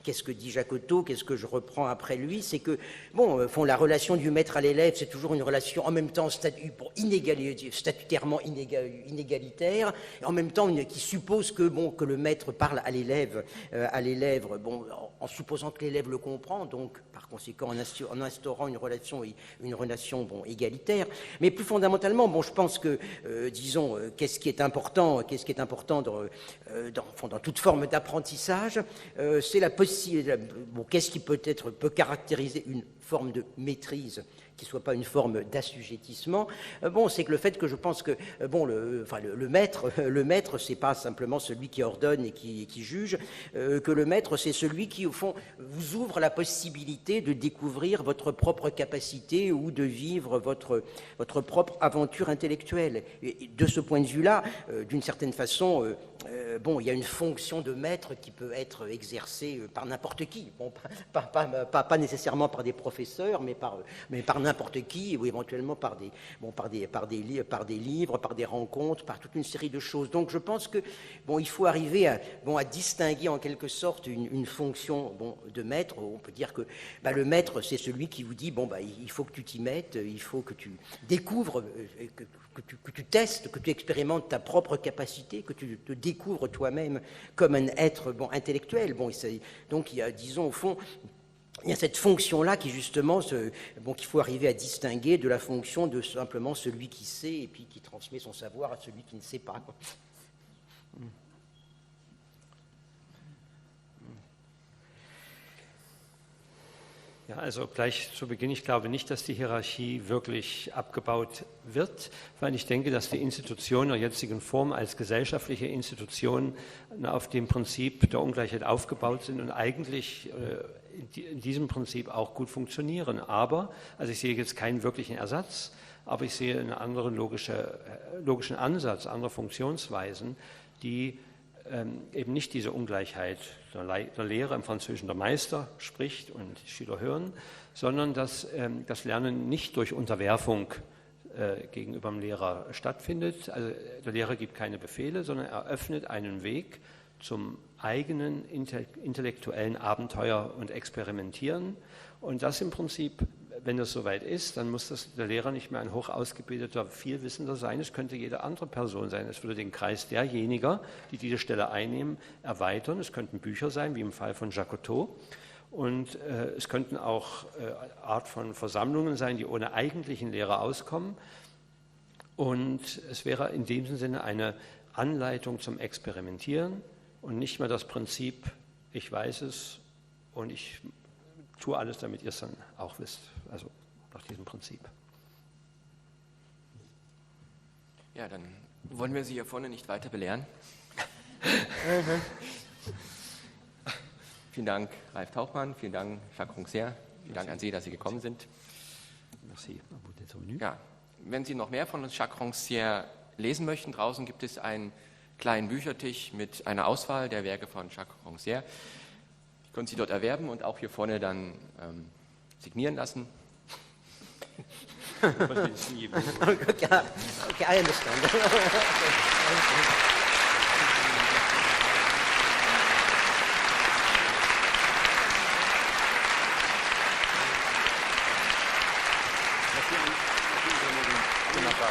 Qu'est-ce que dit Jacotot? Qu'est-ce que je reprends après lui? C'est que, la relation du maître à l'élève, c'est toujours une relation en même temps statutairement inégalitaire, et en même temps qui suppose que le maître parle à l'élève, en supposant que l'élève le comprend, donc par conséquent en instaurant une relation égalitaire. Mais plus fondamentalement, je pense que, qu'est-ce qui est important dans toute forme d'apprentissage, c'est la possibilité. Qu'est-ce qui peut caractériser une forme de maîtrise qui ne soit pas une forme d'assujettissement, c'est que le fait que je pense que le maître, c'est pas simplement celui qui ordonne et qui juge, que le maître, c'est celui qui, au fond, vous ouvre la possibilité de découvrir votre propre capacité ou de vivre votre propre aventure intellectuelle. Et de ce point de vue-là, d'une certaine façon, il y a une fonction de maître qui peut être exercée par n'importe qui, pas nécessairement par des professeurs, mais par n'importe qui, ou éventuellement par des livres, par des rencontres, par toute une série de choses. Donc je pense que il faut arriver à distinguer en quelque sorte une fonction de maître. On peut dire que le maître, c'est celui qui vous dit il faut que tu t'y mettes, il faut que tu découvres, que tu testes, que tu expérimentes ta propre capacité, que tu te découvres toi-même comme un être intellectuel. Donc il y a, disons, au fond, il y a cette fonction-là qui, justement, qu'il faut arriver à distinguer de la fonction de simplement celui qui sait et puis qui transmet son savoir à celui qui ne sait pas.
Ja, also gleich zu Beginn, ich glaube nicht, dass die Hierarchie wirklich abgebaut wird, weil ich denke, dass die Institutionen der jetzigen Form als gesellschaftliche Institutionen auf dem Prinzip der Ungleichheit aufgebaut sind und eigentlich in diesem Prinzip auch gut funktionieren. Aber, also ich sehe jetzt keinen wirklichen Ersatz, aber ich sehe einen anderen logischen Ansatz, andere Funktionsweisen, die eben nicht diese Ungleichheit der Lehrer, im Französischen der Meister spricht und die Schüler hören, sondern dass das Lernen nicht durch Unterwerfung gegenüber dem Lehrer stattfindet. Also der Lehrer gibt keine Befehle, sondern er öffnet einen Weg zum eigenen intellektuellen Abenteuer und Experimentieren. Und das im Prinzip wenn das soweit ist, dann muss der Lehrer nicht mehr ein hoch ausgebildeter Vielwissender sein. Es könnte jede andere Person sein. Es würde den Kreis derjenigen, die diese Stelle einnehmen, erweitern. Es könnten Bücher sein, wie im Fall von Jacotot. Und es könnten auch Art von Versammlungen sein, die ohne eigentlichen Lehrer auskommen. Und es wäre in dem Sinne eine Anleitung zum Experimentieren und nicht mehr das Prinzip, ich weiß es und ich tue alles, damit ihr es dann auch wisst. Also nach diesem Prinzip.
Ja, dann wollen wir Sie hier vorne nicht weiter belehren. Vielen Dank, Ralf Tauchmann. Vielen Dank, Jacques Rancière. Vielen Dank an Sie, dass Sie gekommen sind. Ja, wenn Sie noch mehr von Jacques Rancière lesen möchten, draußen gibt es einen kleinen Büchertisch mit einer Auswahl der Werke von Jacques Rancière. Ich konnte Sie dort erwerben und auch hier vorne dann signieren lassen.
Okay, I understand.
Wunderbar.